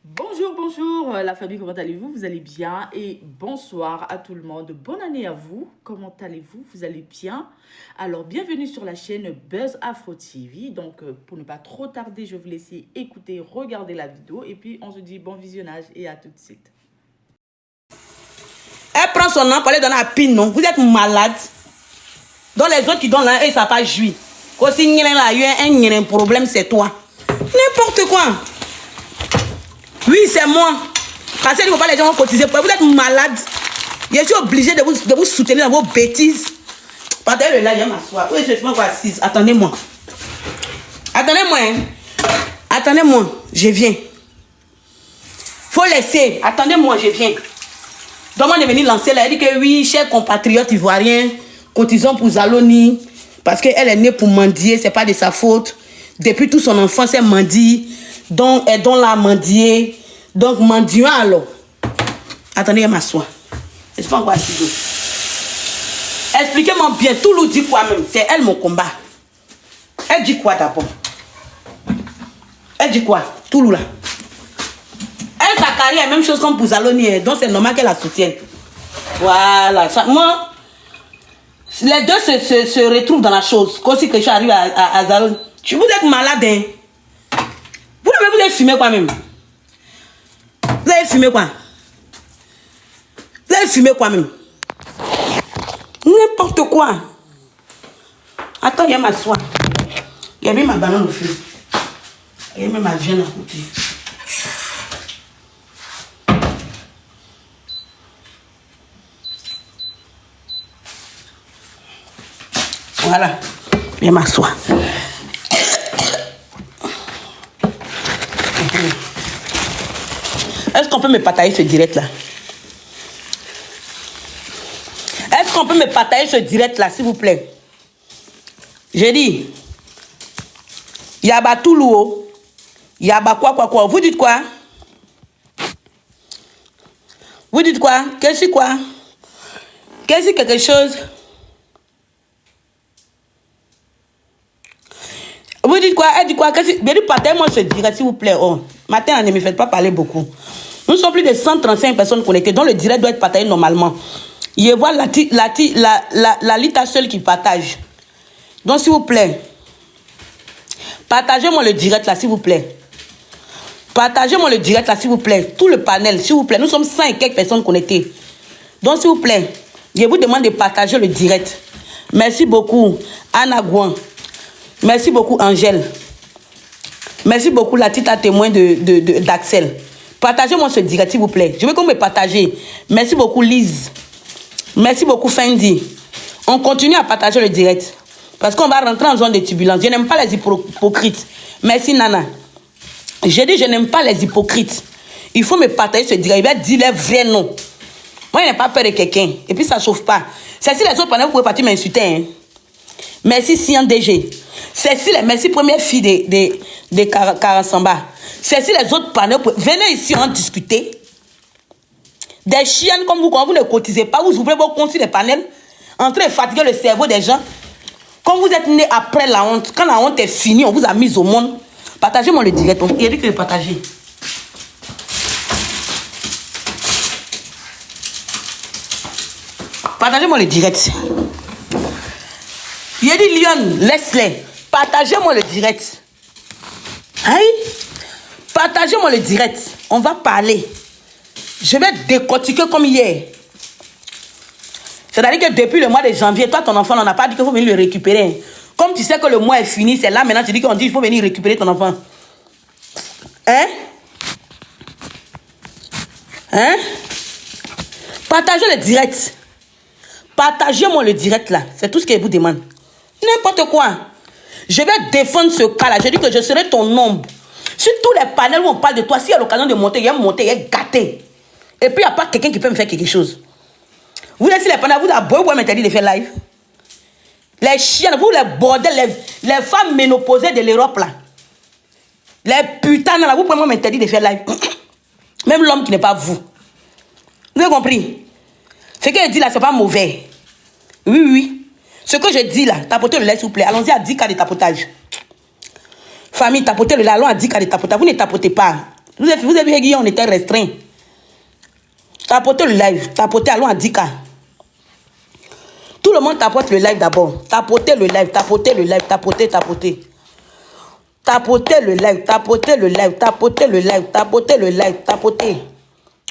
Bonjour, bonjour la famille, comment allez-vous? Vous allez bien? Et bonsoir à tout le monde. Bonne année à vous. Comment allez-vous? Vous allez bien? Alors, bienvenue sur la chaîne Buzz Afro TV. Donc, pour ne pas trop tarder, je vais vous laisser écouter, regarder la vidéo. Et puis, on se dit bon visionnage et à tout de suite. Elle prend son nom pour aller donner à Pine, non? Vous êtes malade. Dans les autres qui donnent là, ils ne savent pas jouir. Aussi, il y a un problème, c'est toi. N'importe quoi. Oui, c'est moi. Parce qu'il ne faut pas les gens cotiser. Vous êtes malade. Je suis obligé de vous soutenir dans vos bêtises. Partez le là, je vais m'asseoir. Oui, je suis pas assise. Attendez-moi. Attendez-moi. Hein. Attendez-moi. Je viens. Faut laisser. Attendez-moi, je viens. Demande de venir lancer là. Elle dit que oui, chers compatriotes ivoiriens, cotisons pour Zaloni. Parce qu'elle est née pour mendier. C'est pas de sa faute. Depuis toute son enfance, elle mendie. Donc, aidons-la à mendier. Donc, mendions alors. Attendez, elle m'assoit. Je ne suis pas encore assise. Expliquez-moi bien. Toulouse dit quoi même? C'est elle mon combat. Elle dit quoi d'abord? Elle dit quoi? Toulouse là. Elle, sa carrière, même chose comme pour Zaloni. Donc, c'est normal qu'elle la soutienne. Voilà. Ça, moi, les deux se retrouvent dans la chose. Quand si que je arrive à Zaloni. Vous êtes malade, hein? Vous avez fumé quoi même? Vous avez fumé quoi? Vous avez fumé quoi même? N'importe quoi. Attends, il y a ma soie. Il y a mis ma banane au feu. Il y a mis ma viande à côté. Voilà. Il y a ma soie. Est-ce qu'on peut me partager ce direct là? Est-ce qu'on peut me partager ce direct là, s'il vous plaît? J'ai dit, Yaba Toulouo, Yaba quoi? Vous dites quoi? Vous dites quoi? Qu'est-ce que quoi? Qu'est-ce que quelque chose? Vous dites quoi? Elle dit quoi? Bien dit, partagez-moi ce direct, s'il vous plaît. Oh, matin, ne me faites pas parler beaucoup. Nous sommes plus de 135 personnes connectées, dont le direct doit être partagé normalement. Je vois la Lita seule qui partage. Donc, s'il vous plaît, partagez-moi le direct là, s'il vous plaît. Partagez-moi le direct là, s'il vous plaît. Tout le panel, s'il vous plaît. Nous sommes 100 et quelques personnes connectées. Donc, s'il vous plaît, je vous demande de partager le direct. Merci beaucoup, Anna Gouin. Merci beaucoup, Angèle. Merci beaucoup, la petite témoin d'Axel. Partagez-moi ce direct, s'il vous plaît. Je veux qu'on me partage. Merci beaucoup, Lise. Merci beaucoup, Fendi. On continue à partager le direct. Parce qu'on va rentrer en zone de turbulence. Je n'aime pas les hypocrites. Merci, Nana. J'ai dit, je n'aime pas les hypocrites. Il faut me partager ce direct. Il va dire les vrais noms. Moi, je n'ai pas peur de quelqu'un. Et puis, ça ne chauffe pas. C'est si les autres panneaux, vous pouvez partir m'insulter. Hein. Merci, Sian DG. Cécile, merci, première fille de Karasamba. Cécile, les autres panneaux, venez ici, on discuter. Des chiennes comme vous, quand vous ne cotisez pas, vous ouvrez vos comptes sur les panels, en train de fatiguer le cerveau des gens. Quand vous êtes né après la honte, quand la honte est finie, on vous a mis au monde. Partagez-moi le direct. Il a dit que le partager. Partagez-moi le direct. Il a dit Lyon, laisse-les. Partagez-moi le direct. Aïe. Partagez-moi le direct. On va parler. Je vais décortiquer comme hier. C'est-à-dire que depuis le mois de janvier, toi, ton enfant, on n'a pas dit qu'il faut venir le récupérer. Comme tu sais que le mois est fini, c'est là maintenant, tu dis qu'on dit qu'il faut venir récupérer ton enfant. Hein? Hein? Partagez le direct. Partagez-moi le direct là. C'est tout ce que je vous demande. N'importe quoi. Je vais défendre ce cas-là. Je dis que je serai ton ombre. Sur tous les panels où on parle de toi, s'il y a l'occasion de monter, il y a monté, il y a gâté. Et puis, il n'y a pas quelqu'un qui peut me faire quelque chose. Vous laissez les panels, vous avez m'interdit de faire live. Les chiens, vous les bordels, les femmes ménopausées de l'Europe là. Les putains là, vous pouvez m'interdire de faire live. Même l'homme qui n'est pas vous. Vous avez compris? Ce que je dis là, ce n'est pas mauvais. Oui, oui. Ce que je dis là, tapotez le lait s'il vous plaît. Allons-y à 10 cas de tapotage. Famille, tapotez le live. Allons à 10 cas de tapoter. Vous ne tapotez pas. Vous avez vu, Guillaume, on était restreint. Tapotez le live. Tapotez, allons à 10 cas. Tout le monde tapote le live d'abord. Tapotez le live, tapotez le live, tapotez, tapotez. Tapotez le live, tapotez le live, tapotez le live, tapotez le live, tapotez.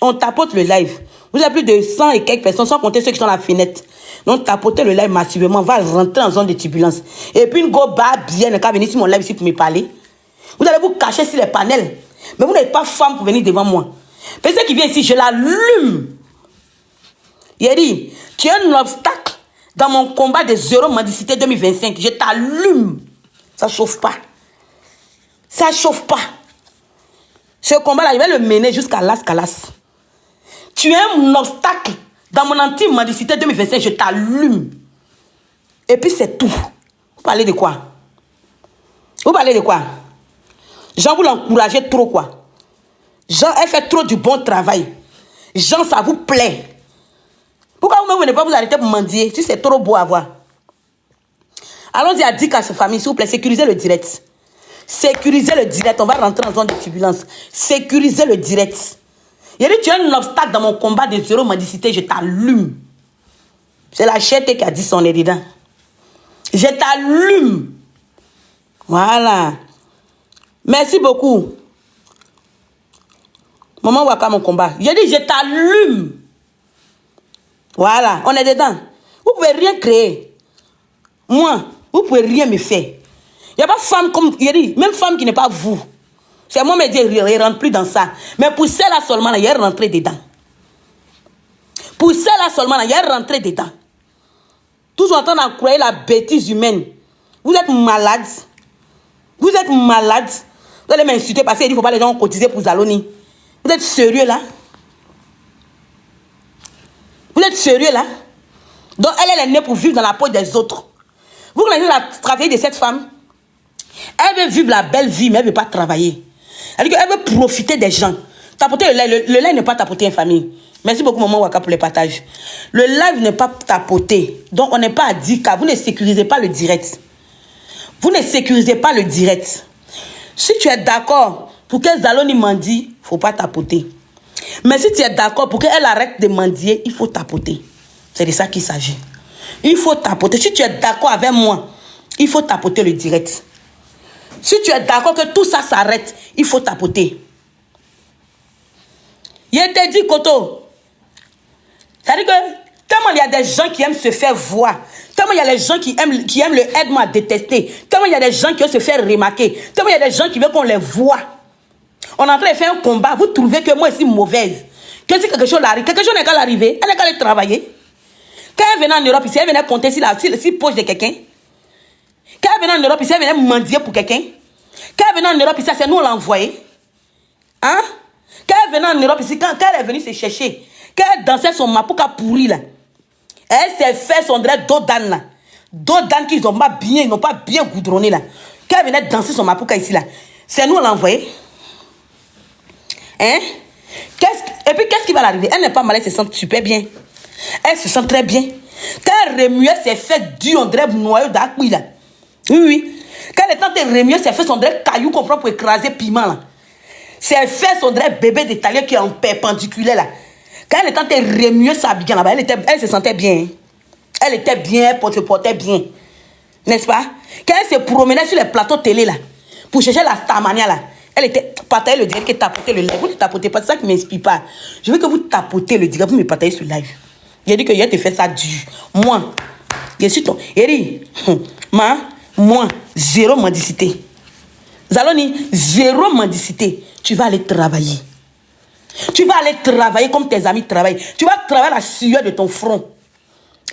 On tapote le live. Vous avez plus de 100 et quelques personnes, sans compter ceux qui sont à la fenêtre. Donc tapotez le live massivement, on va rentrer en zone de turbulence. Et puis une go bas bien, ne pas venir sur mon live ici pour me parler. Vous allez vous cacher sur les panels. Mais vous n'êtes pas femme pour venir devant moi. Personne qui vient ici, je l'allume. Il a dit, tu es un obstacle dans mon combat de zéro mendicité 2025. Je t'allume. Ça ne chauffe pas. Ça ne chauffe pas. Ce combat-là, il va le mener jusqu'à Las Calas. Tu es un obstacle dans mon anti-mendicité 2025. Je t'allume. Et puis c'est tout. Vous parlez de quoi? Vous parlez de quoi? Jean, vous l'encouragez trop, quoi. Jean, elle fait trop du bon travail. Jean, ça vous plaît. Pourquoi vous ne venez pas vous arrêter pour mendier si c'est trop beau à voir? Allons-y à 10 cas sa famille, s'il vous plaît. Sécurisez le direct. Sécurisez le direct. On va rentrer en zone de turbulence. Sécurisez le direct. Il a dit, tu es un obstacle dans mon combat de zéro mendicité. Je t'allume. C'est la chète qui a dit son nez dedans. Je t'allume. Voilà. Merci beaucoup. Maman Waka, mon combat. J'ai dit, je t'allume. Voilà, on est dedans. Vous pouvez rien créer. Moi, vous pouvez rien me faire. Il n'y a pas femme comme, il dit, même femme qui n'est pas vous. C'est moi, me dire, il ne rentre plus dans ça. Mais pour celle-là seulement, il est rentré dedans. Pour celle-là seulement, il est rentré dedans. Toujours en train d'en croire la bêtise humaine. Vous êtes malade. Vous êtes malade. Vous allez m'insulter parce qu'il ne faut pas les gens cotiser pour Zaloni. Vous êtes sérieux là? Vous êtes sérieux là? Donc elle est née pour vivre dans la peau des autres. Vous connaissez la stratégie de cette femme? Elle veut vivre la belle vie, mais elle ne veut pas travailler. Elle veut profiter des gens. Tapoter le live. Le live n'est pas tapoter en famille. Merci beaucoup, Maman Waka, pour les partages. Le live n'est pas tapoter. Donc on n'est pas à 10K. Vous ne sécurisez pas le direct. Vous ne sécurisez pas le direct. Si tu es d'accord pour que Zaloni mendie, il ne faut pas tapoter. Mais si tu es d'accord pour qu'elle arrête de mendier, il faut tapoter. C'est de ça qu'il s'agit. Il faut tapoter. Si tu es d'accord avec moi, il faut tapoter le direct. Si tu es d'accord que tout ça s'arrête, il faut tapoter. Il te dit, Koto. C'est-à-dire que tellement il y a des gens qui aiment se faire voir. Tellement il y a des gens qui aiment le aide-moi à détester. Tellement il y a des gens qui veulent se faire remarquer. Tellement il y a des gens qui veulent qu'on les voit. On est en train de faire un combat. Vous trouvez que moi, je suis mauvaise. Que si quelque chose arrive, quelque chose n'est qu'à l'arrivée. Elle n'est qu'à aller travailler. Quand elle venait en Europe, ici, elle venait compter si poche de quelqu'un. Quand elle venait en Europe, ici, elle venait mendier pour quelqu'un. Quand elle venait en Europe, ici, c'est nous, on l'a envoyé. Hein? Quand elle venait en Europe, ici, quand elle est venue se chercher, quand elle dansait son mapouka pourri, là, elle s'est fait son dress d'Odan, là. D'Odan qu'ils n'ont pas bien goudronné, là. Quand elle venait danser son mapouka ici, là, c'est nous, on l'a envoyé. Hein? Et puis, qu'est-ce qui va l'arriver? Elle n'est pas malade, elle se sent super bien. Elle se sent très bien. Quand elle remuait ses fesses dures, on dirait noyau d'acouille, là. Oui, oui. Quand elle est en train de remuer ses fesses, on dirait caillou qu'on prend pour écraser piment, là. Ses fesses, on dirait bébé d'italien qui est en perpendiculaire, là. Quand elle est en train de remuer sa bigan, là-bas, elle se sentait bien. Elle était bien, elle se portait bien. N'est-ce pas? Quand elle se promenait sur les plateaux télé, là, pour chercher la Starmania, là, elle était partagée le direct, qui tapotait le live. Vous ne tapotez pas, c'est ça qui ne m'inspire pas. Je veux que vous tapotez le direct, vous me partagez sur le live. J'ai dit que hier, tu fais ça dur. Moi, je suis ton. Eri, moi, zéro mendicité. Zaloni, zéro mendicité. Tu vas aller travailler. Tu vas aller travailler comme tes amis travaillent. Tu vas travailler la sueur de ton front.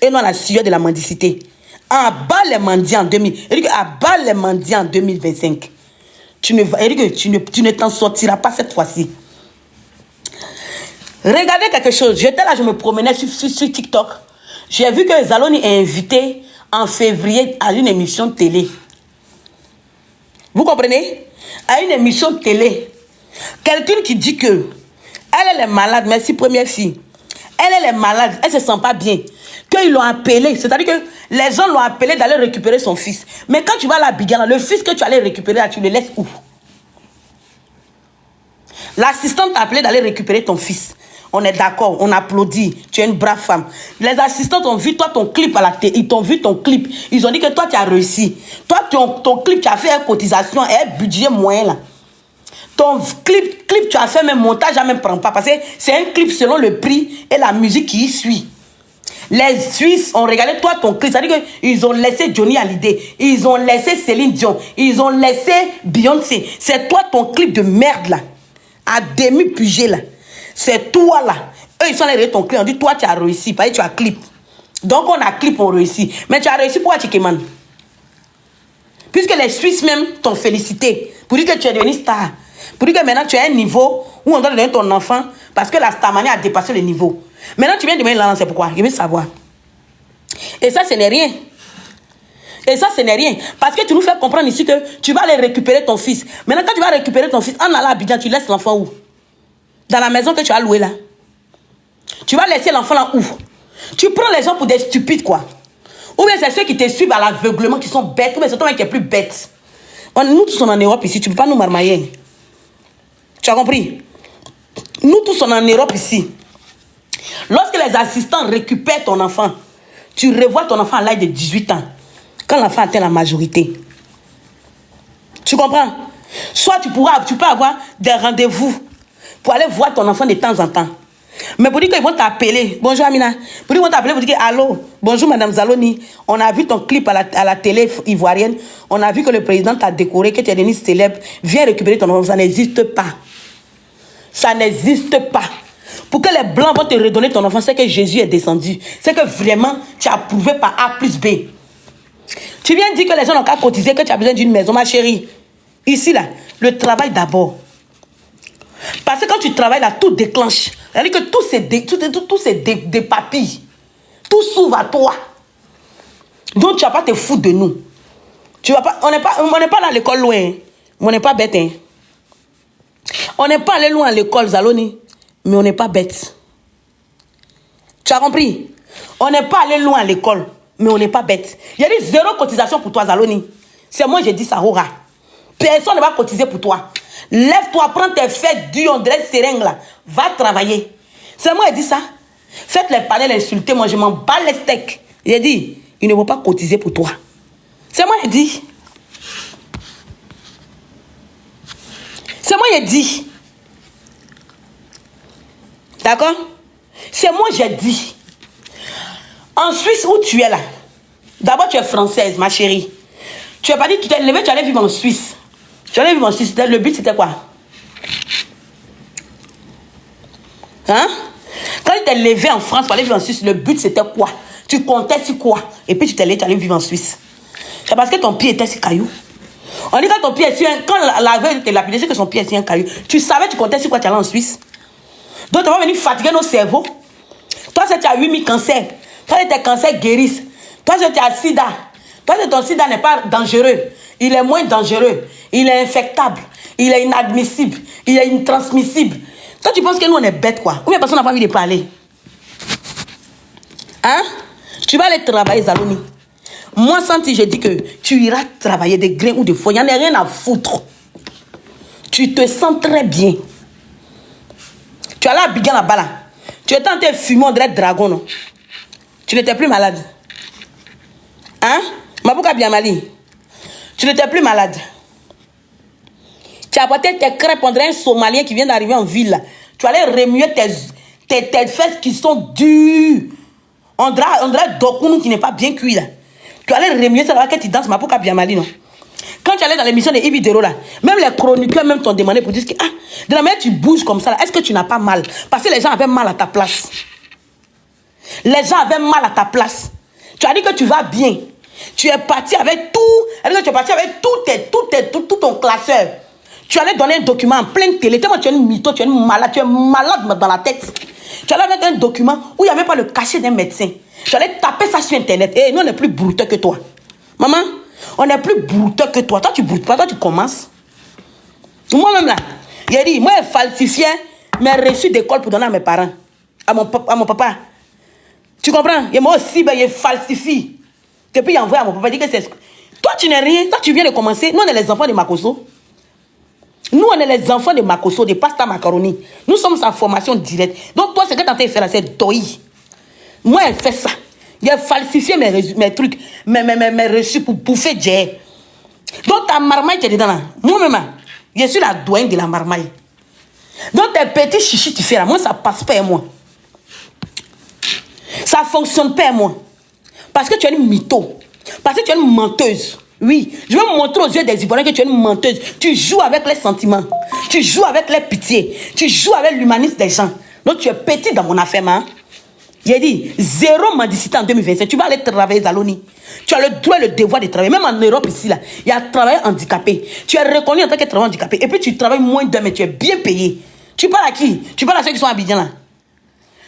Et non la sueur de la mendicité. En bas les mendiants en 2025. Tu ne t'en sortiras pas cette fois-ci. Regardez quelque chose. J'étais là, je me promenais sur TikTok. J'ai vu que Zaloni est invité en février à une émission de télé. Vous comprenez? À une émission de télé. Quelqu'un qui dit que elle est malade, merci première fille. Elle est malade, elle ne se sent pas bien. qu'ils l'ont appelé. C'est-à-dire que les gens l'ont appelé d'aller récupérer son fils. Mais quand tu vas à la Bigana, le fils que tu allais récupérer, là, tu le laisses où? L'assistante t'a appelé d'aller récupérer ton fils. On est d'accord, on applaudit. Tu es une brave femme. Les assistantes ont vu toi ton clip à la télé. Ils t'ont vu ton clip. Ils ont dit que toi tu as réussi. Toi ton clip, tu as fait une cotisation et un budget moyen là. Ton clip, tu as fait même montage, ça même prend pas. Parce que c'est un clip selon le prix et la musique qui y suit. Les Suisses ont regardé toi ton clip. C'est-à-dire qu'ils ont laissé Johnny Hallyday. Ils ont laissé Céline Dion. Ils ont laissé Beyoncé. C'est toi ton clip de merde là. À demi-pugé là. C'est toi là. Eux, ils sont allés regarder ton clip. On dit, toi, tu as réussi. Parce que tu as clip. Donc, on a clip, on réussit. Mais tu as réussi pour Atikeman. Puisque les Suisses même t'ont félicité. Pour dire que tu es devenu star. Pour dire que maintenant, tu as un niveau où on doit donner ton enfant. Parce que la starmanie a dépassé le niveau. Maintenant, tu viens de me lancer. C'est pourquoi? Je veux savoir. Et ça, ce n'est rien. Et ça, ce n'est rien. Parce que tu nous fais comprendre ici que tu vas aller récupérer ton fils. Maintenant, quand tu vas récupérer ton fils, en allant à Abidjan, tu laisses l'enfant où? Dans la maison que tu as louée là. Tu vas laisser l'enfant là où? Tu prends les gens pour des stupides quoi. Ou bien c'est ceux qui te suivent à l'aveuglement qui sont bêtes. Ou bien c'est toi qui es plus bête. Nous tous sommes en Europe ici. Tu ne peux pas nous marmailler. Tu as compris? Nous tous sommes en Europe ici. Lorsque les assistants récupèrent ton enfant, tu revois ton enfant à l'âge de 18 ans. Quand l'enfant atteint la majorité. Tu comprends? Soit tu peux avoir des rendez-vous pour aller voir ton enfant de temps en temps. Mais pour dire qu'ils vont t'appeler, bonjour Amina, pour dire qu'ils vont t'appeler, pour dire que allô, bonjour Madame Zaloni, on a vu ton clip à la télé ivoirienne, on a vu que le président t'a décoré, que tu es devenu célèbre, viens récupérer ton enfant, ça n'existe pas. Ça n'existe pas. Pour que les Blancs vont te redonner ton enfant, c'est que Jésus est descendu. C'est que vraiment, tu as prouvé par A plus B. Tu viens dire que les gens n'ont qu'à cotiser, que tu as besoin d'une maison, ma chérie. Ici, là, le travail d'abord. Parce que quand tu travailles là, tout déclenche. C'est-à-dire que tout c'est des papilles. Tout s'ouvre à toi. Donc tu vas pas te foutre de nous. Tu vas pas, on n'est pas là à l'école loin. Hein. On n'est pas bête. Hein. On n'est pas allé loin à l'école, Zaloni. Mais on n'est pas bête. Tu as compris? On n'est pas allé loin à l'école. Mais on n'est pas bête. Il y a eu 0 cotisation pour toi, Zaloni. C'est moi, j'ai dit ça, Hora. Personne ne va cotiser pour toi. Lève-toi, prends tes fêtes dures, on dirait seringue là. Va travailler. C'est moi qui ai dit ça. Faites les panels insultés, moi je m'en bats les steaks. J'ai dit, ils ne vont pas cotiser pour toi. C'est moi qui ai dit. C'est moi qui ai dit. D'accord? C'est moi j'ai dit. En Suisse où tu es là, d'abord tu es française, ma chérie. Tu n'as pas dit, tu t'es levée, tu allais vivre en Suisse. Tu allais vivre en Suisse. Le but c'était quoi? Hein? Quand tu t'es levé en France pour aller vivre en Suisse, le but c'était quoi? Tu comptais sur quoi? Et puis tu t'es levé, tu allais vivre en Suisse. C'est parce que ton pied était sur caillou. On dit quand ton pied est sur un... Quand la veille était lapidée, c'est que son pied est sur un caillou. Tu savais, tu comptais sur quoi tu allais en Suisse. Donc tu vas venir fatiguer nos cerveaux. Toi, c'est tu as 8000 cancers. Toi, tes cancers guérissent. Toi, c'est tu as sida. Toi, ton sida n'est pas dangereux. Il est moins dangereux. Il est infectable. Il est inadmissible. Il est intransmissible. Toi, tu penses que nous, on est bêtes, quoi. Ou bien personne n'a pas envie de parler. Hein? Tu vas aller travailler, Zaloni. Moi, Santi, j'ai dit que tu iras travailler des grains ou des feuilles. Il n'y en a rien à foutre. Tu te sens très bien. Tu es allé à Abidjan là-bas, là. Tu étais en train de fumer, on dirait dragon, non? Tu n'étais plus malade. Hein? Mabouka Biamali. Tu n'étais plus malade. Tu as apporté tes crêpes, on dirait un Somalien qui vient d'arriver en ville, là. Tu allais remuer tes fesses qui sont dures. On dirait Dokounou qui n'est pas bien cuit, là. Tu allais remuer ça là que tu danses, Mabouka Biamali, non? Quand tu allais dans l'émission de Ibidero là, même les chroniqueurs même t'ont demandé pour dire que de la manière tu bouges comme ça là, est-ce que tu n'as pas mal? Parce que les gens avaient mal à ta place. Les gens avaient mal à ta place. Tu as dit que tu vas bien. Tu es parti avec tout. Tu es parti avec tout ton classeur. Tu allais donner un document en pleine télé. Tellement tu es une mytho, tu es malade dans la tête. Tu allais avec un document où il n'y avait pas le cachet d'un médecin. Tu allais taper ça sur internet. Et nous on est plus brouteux que toi. Maman, on est plus brouteux que toi. Toi, tu broutes pas, toi, tu commences. Moi-même, là, j'ai dit, moi, je falsifiais mes reçus d'école pour donner à mes parents, à mon papa. Tu comprends? Et moi aussi, ben, il falsifie. Et puis il envoie à mon papa, il dit que c'est... Toi, tu n'es rien. Toi, tu viens de commencer. Nous, on est les enfants de Makoso. Nous, on est les enfants de Makoso, de Pasta Macaroni. Nous sommes sa formation directe. Donc, toi, ce que tu es en train de faire là, c'est doi. Moi, elle fait ça. Il a falsifié mes trucs, mes reçus pour bouffer Dieu. Donc, ta marmaille, tu es dedans là. Moi-même, je suis la douane de la marmaille. Donc, tes petits chichis, tu fais là. Moi, ça passe pas, moi. Ça fonctionne pas, moi. Parce que tu es une mytho. Parce que tu es une menteuse. Oui, je veux montrer aux yeux des Ivoiriens que tu es une menteuse. Tu joues avec les sentiments. Tu joues avec les pitiés. Tu joues avec l'humanisme des gens. Donc tu es petit dans mon affaire, hein. J'ai dit, zéro mendicité en 2025. Tu vas aller travailler, Zaloni. Tu as le droit et le devoir de travailler. Même en Europe, ici, là, il y a travail handicapé. Tu es reconnu en tant que travailleur handicapé. Et puis tu travailles moins d'un, mais tu es bien payé. Tu parles à qui? Tu parles à ceux qui sont à Abidjan, là.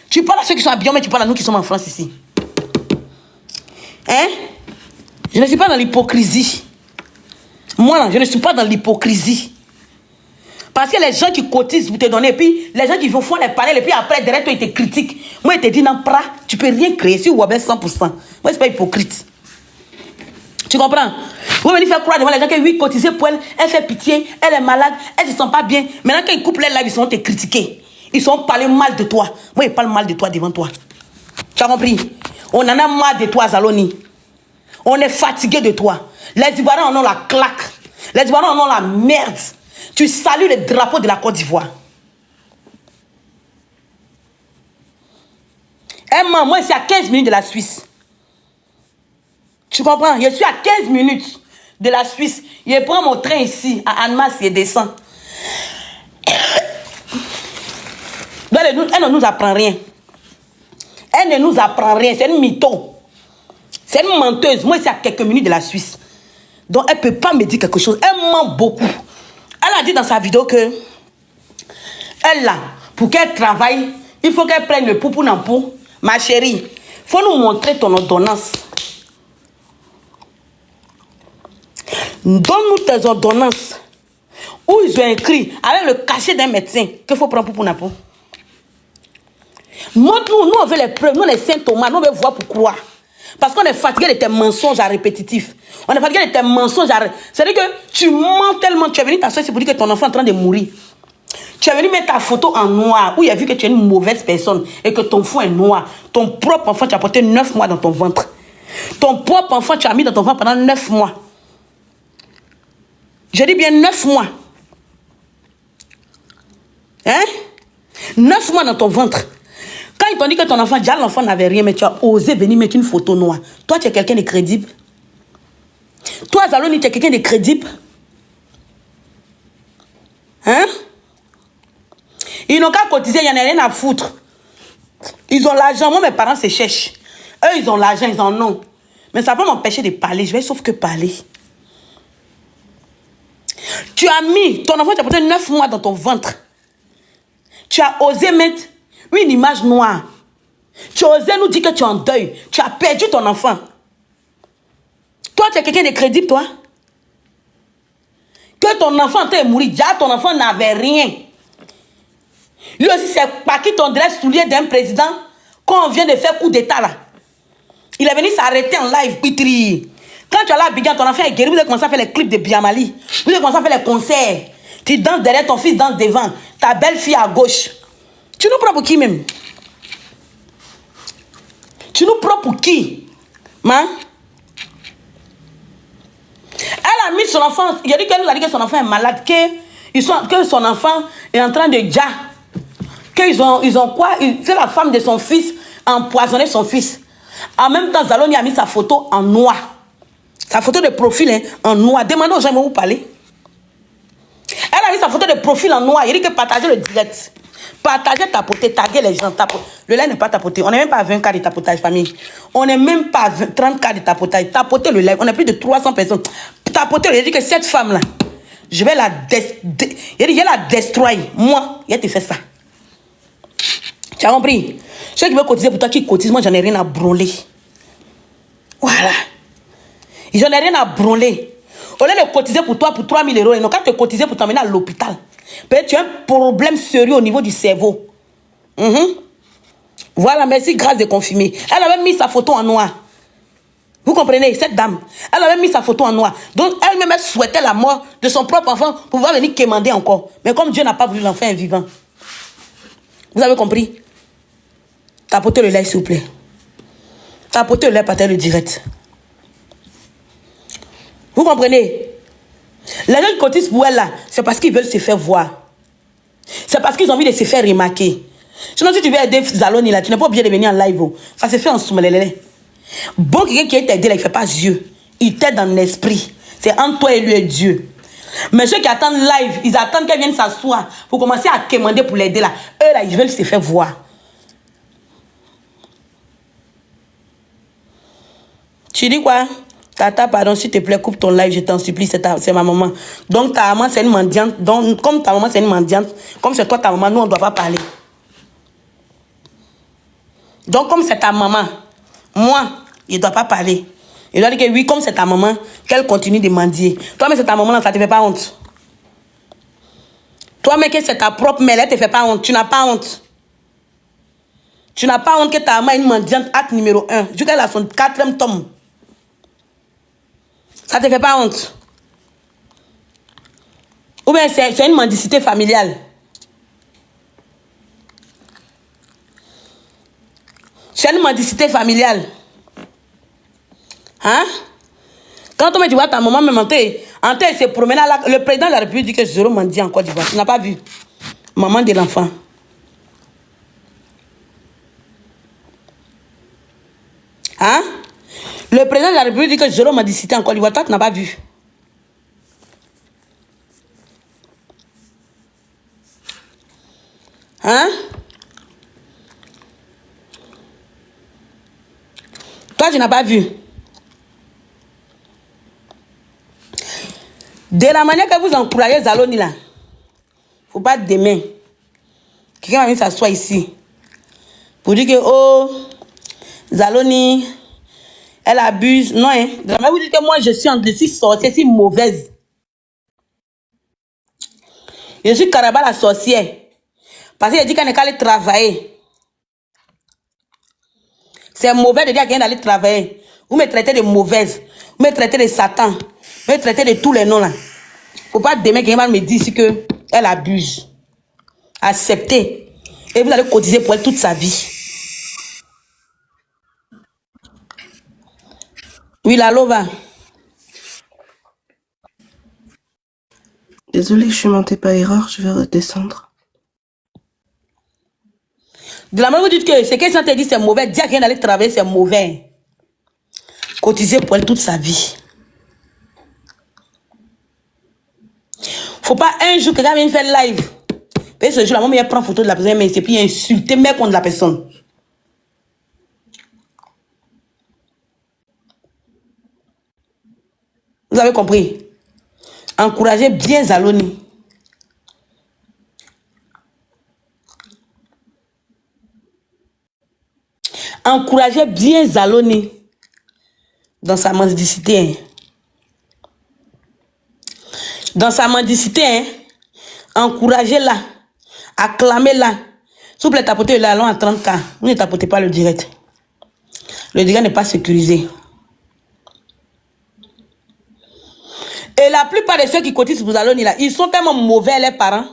Tu parles à ceux qui sont à Abidjan, mais tu parles à nous qui sommes en France, ici. Hein? Je ne suis pas dans l'hypocrisie. Moi, là, je ne suis pas dans l'hypocrisie. Parce que les gens qui cotisent pour te donner, et puis les gens qui vont faire les panels, et puis après, derrière toi, ils te critiquent. Moi, ils te disent, non, tu peux rien créer. Si vous avez 100%. Moi, c'est pas hypocrite. Tu comprends? Vous venez faire croire devant les gens que oui, cotiser pour elle, elle fait pitié, elle est malade, elle ne se sent pas bien. Maintenant, quand ils coupent les lives, ils sont te critiquer. Ils sont parler mal de toi. Moi, ils parlent mal de toi devant toi. Tu as compris? On en a marre de toi, Zaloni. On est fatigué de toi. Les Ivoiriens en ont la claque. Les Ivoiriens en ont la merde. Tu salues le drapeau de la Côte d'Ivoire. Moi, je suis à 15 minutes de la Suisse. Tu comprends? Je suis à 15 minutes de la Suisse. Je prends mon train ici, à Annemasse, et descend. Elle ne nous apprend rien. Elle ne nous apprend rien. C'est une mytho. C'est une menteuse. Moi, c'est à quelques minutes de la Suisse. Donc, elle ne peut pas me dire quelque chose. Elle ment beaucoup. Elle a dit dans sa vidéo que elle, là, pour qu'elle travaille, il faut qu'elle prenne le poupou dans pou. Ma chérie, il faut nous montrer ton ordonnance. Donne-nous tes ordonnances. Où ils ont écrit, avec le cachet d'un médecin, qu'il faut prendre poupou dans pou. Montre-nous, nous on veut les preuves, nous les saints Thomas, nous on veut voir pour croire. Parce qu'on est fatigué de tes mensonges à répétitifs. On est fatigué de tes mensonges à... C'est-à-dire que tu mens tellement. Tu es venu t'asseoir, c'est pour dire que ton enfant est en train de mourir. Tu es venu mettre ta photo en noir, où il a vu que tu es une mauvaise personne et que ton fond est noir. Ton propre enfant, tu as porté 9 mois dans ton ventre. Ton propre enfant, tu as mis dans ton ventre pendant 9 mois. Je dis bien 9 mois. Hein? 9 mois dans ton ventre. Quand ils t'ont dit que ton enfant, déjà l'enfant n'avait rien, mais tu as osé venir mettre une photo noire. Toi, tu es quelqu'un de crédible. Toi, Zaloni, tu es quelqu'un de crédible. Hein? Ils n'ont qu'à cotiser, il n'y en a rien à foutre. Ils ont l'argent. Moi, mes parents se cherchent. Eux, ils ont l'argent, ils en ont. Mais ça va pas m'empêcher de parler. Je vais sauf que parler. Tu as mis, ton enfant, tu as porté 9 mois dans ton ventre. Tu as osé mettre une image noire. Tu as osé nous dire que tu es en deuil. Tu as perdu ton enfant. Toi, tu es quelqu'un de crédible, toi. Que ton enfant t'ait mouru. Déjà, ton enfant n'avait rien. Lui aussi, c'est pas qui ton dresse soulier d'un président quand on vient de faire coup d'état là. Il est venu s'arrêter en live, pitri. Quand tu as là, Abidjan, ton enfant est guéri, vous avez commencé à faire les clips de Biamali. Vous avez commencé à faire les concerts. Tu danses derrière, ton fils danse devant. Ta belle-fille à gauche. Tu nous prends pour qui même? Tu nous prends pour qui? Man? Elle a mis son enfant, il a dit qu'elle nous a dit que son enfant est malade, que son enfant est en train de déjà. Qu'ils ont quoi? C'est la femme de son fils a empoisonné son fils. En même temps, Zaloni a mis sa photo en noir. Sa photo de profil hein, en noir. Demandez aux gens, vous parler. Elle a mis sa photo de profil en noir. Il dit que partagez le direct. Partagez, tapoter, taguer les gens. Le live n'est pas tapoté. On n'est même pas à 20 cas de tapotage, famille. On n'est même pas à 30 cas de tapotage. Tapoter le live. On est plus de 300 personnes. Tapoter, il dit que cette femme-là, je vais la destroyer. Moi, il te fait ça. Tu as compris? Ceux qui veulent cotiser pour toi, qui cotisent, moi, j'en ai rien à branler. Voilà. J'en ai rien à branler. Au lieu de cotiser pour toi pour 3 000 €, ils n'ont qu'à te cotiser pour t'emmener à l'hôpital. Peut-être que tu as un problème sérieux au niveau du cerveau. Voilà, merci, grâce de confirmer. Elle a même mis sa photo en noir. Vous comprenez, cette dame, elle a même mis sa photo en noir. Donc, elle-même, elle souhaitait la mort de son propre enfant pour pouvoir venir quémander encore. Mais comme Dieu n'a pas voulu, l'enfant est vivant. Vous avez compris? Tapotez le lait, s'il vous plaît. Tapotez le lait, partez le direct. Vous comprenez? Les gens qui cotisent pour elle, là, c'est parce qu'ils veulent se faire voir. C'est parce qu'ils ont envie de se faire remarquer. Sinon, si tu veux aider Zaloni, là, tu n'es pas obligé de venir en live. Ça se fait en soumelélé. Bon, quelqu'un qui est aidé, là, il ne fait pas yeux. Il t'aide dans l'esprit. C'est entre toi et lui et Dieu. Mais ceux qui attendent live, ils attendent qu'elle vienne s'asseoir pour commencer à quémander pour l'aider, là. Eux, là, ils veulent se faire voir. Tu dis quoi? Tata, pardon, s'il te plaît, coupe ton live, je t'en supplie, c'est ma maman. Donc, ta maman, c'est une mendiante. Donc, comme ta maman, c'est une mendiante, comme c'est toi, ta maman, nous, on ne doit pas parler. Donc, comme c'est ta maman, moi, il ne doit pas parler. Il doit dire que oui, comme c'est ta maman, qu'elle continue de mendier. Toi, mais c'est ta maman, là, ça ne te fait pas honte. Toi, mais que c'est ta propre mère, elle ne te fait pas honte. Tu n'as pas honte. Tu n'as pas honte que ta maman est une mendiante, acte numéro 1. Jusqu'à qu'elle a son 4e tome. Ça ne te fait pas honte. Ou bien c'est une mendicité familiale. C'est une mendicité familiale. Hein? Quand tu vois ta maman me mentir, elle s'est promenée là, le président de la République dit que zéro mendiant en Côte d'Ivoire. Tu n'as pas vu? Maman de l'enfant. Hein? Le président de la République dit que zéro mendicité en Côte d'Ivoire. Toi, tu n'as pas vu? Hein? Toi, tu n'as pas vu? De la manière que vous encouragez Zaloni là, il ne faut pas demain. Quelqu'un va venir s'asseoir ici pour dire que, oh, Zaloni, elle abuse. Non, hein. De la manière que vous dites que moi, je suis sorcière, je suis mauvaise. Je suis Karaba la sorcière. Parce qu'elle dit qu'elle n'est qu'à aller travailler. C'est mauvais de dire qu'elle vient d'aller travailler. Vous me traitez de mauvaise. Vous me traitez de Satan. Vous me traitez de tous les noms là. Il ne faut pas demain quelqu'un me dire ici qu'elle abuse. Acceptez. Et vous allez cotiser pour elle toute sa vie. Oui, la lova. Désolée, je suis montée par erreur, je vais redescendre. De la manière vous dites que c'est quelqu'un te dit c'est mauvais, dire qu'elle allait travailler c'est mauvais. Cotiser pour elle toute sa vie. Faut pas un jour que quelqu'un vienne faire live. Et ce jour-là, moi, il prend photo de la personne, mais c'est puis insulter, mais contre la personne. Vous avez compris? Encouragez bien Zaloni. Encouragez bien Zaloni dans sa mendicité. Hein. Dans sa mendicité, hein. Encouragez-la. Acclamez-la. S'il vous plaît, tapotez le allons à 30K. Vous ne tapotez pas le direct. Le direct n'est pas sécurisé. Et la plupart de ceux qui cotisent pour Zaloni, là, ils sont tellement mauvais, les parents.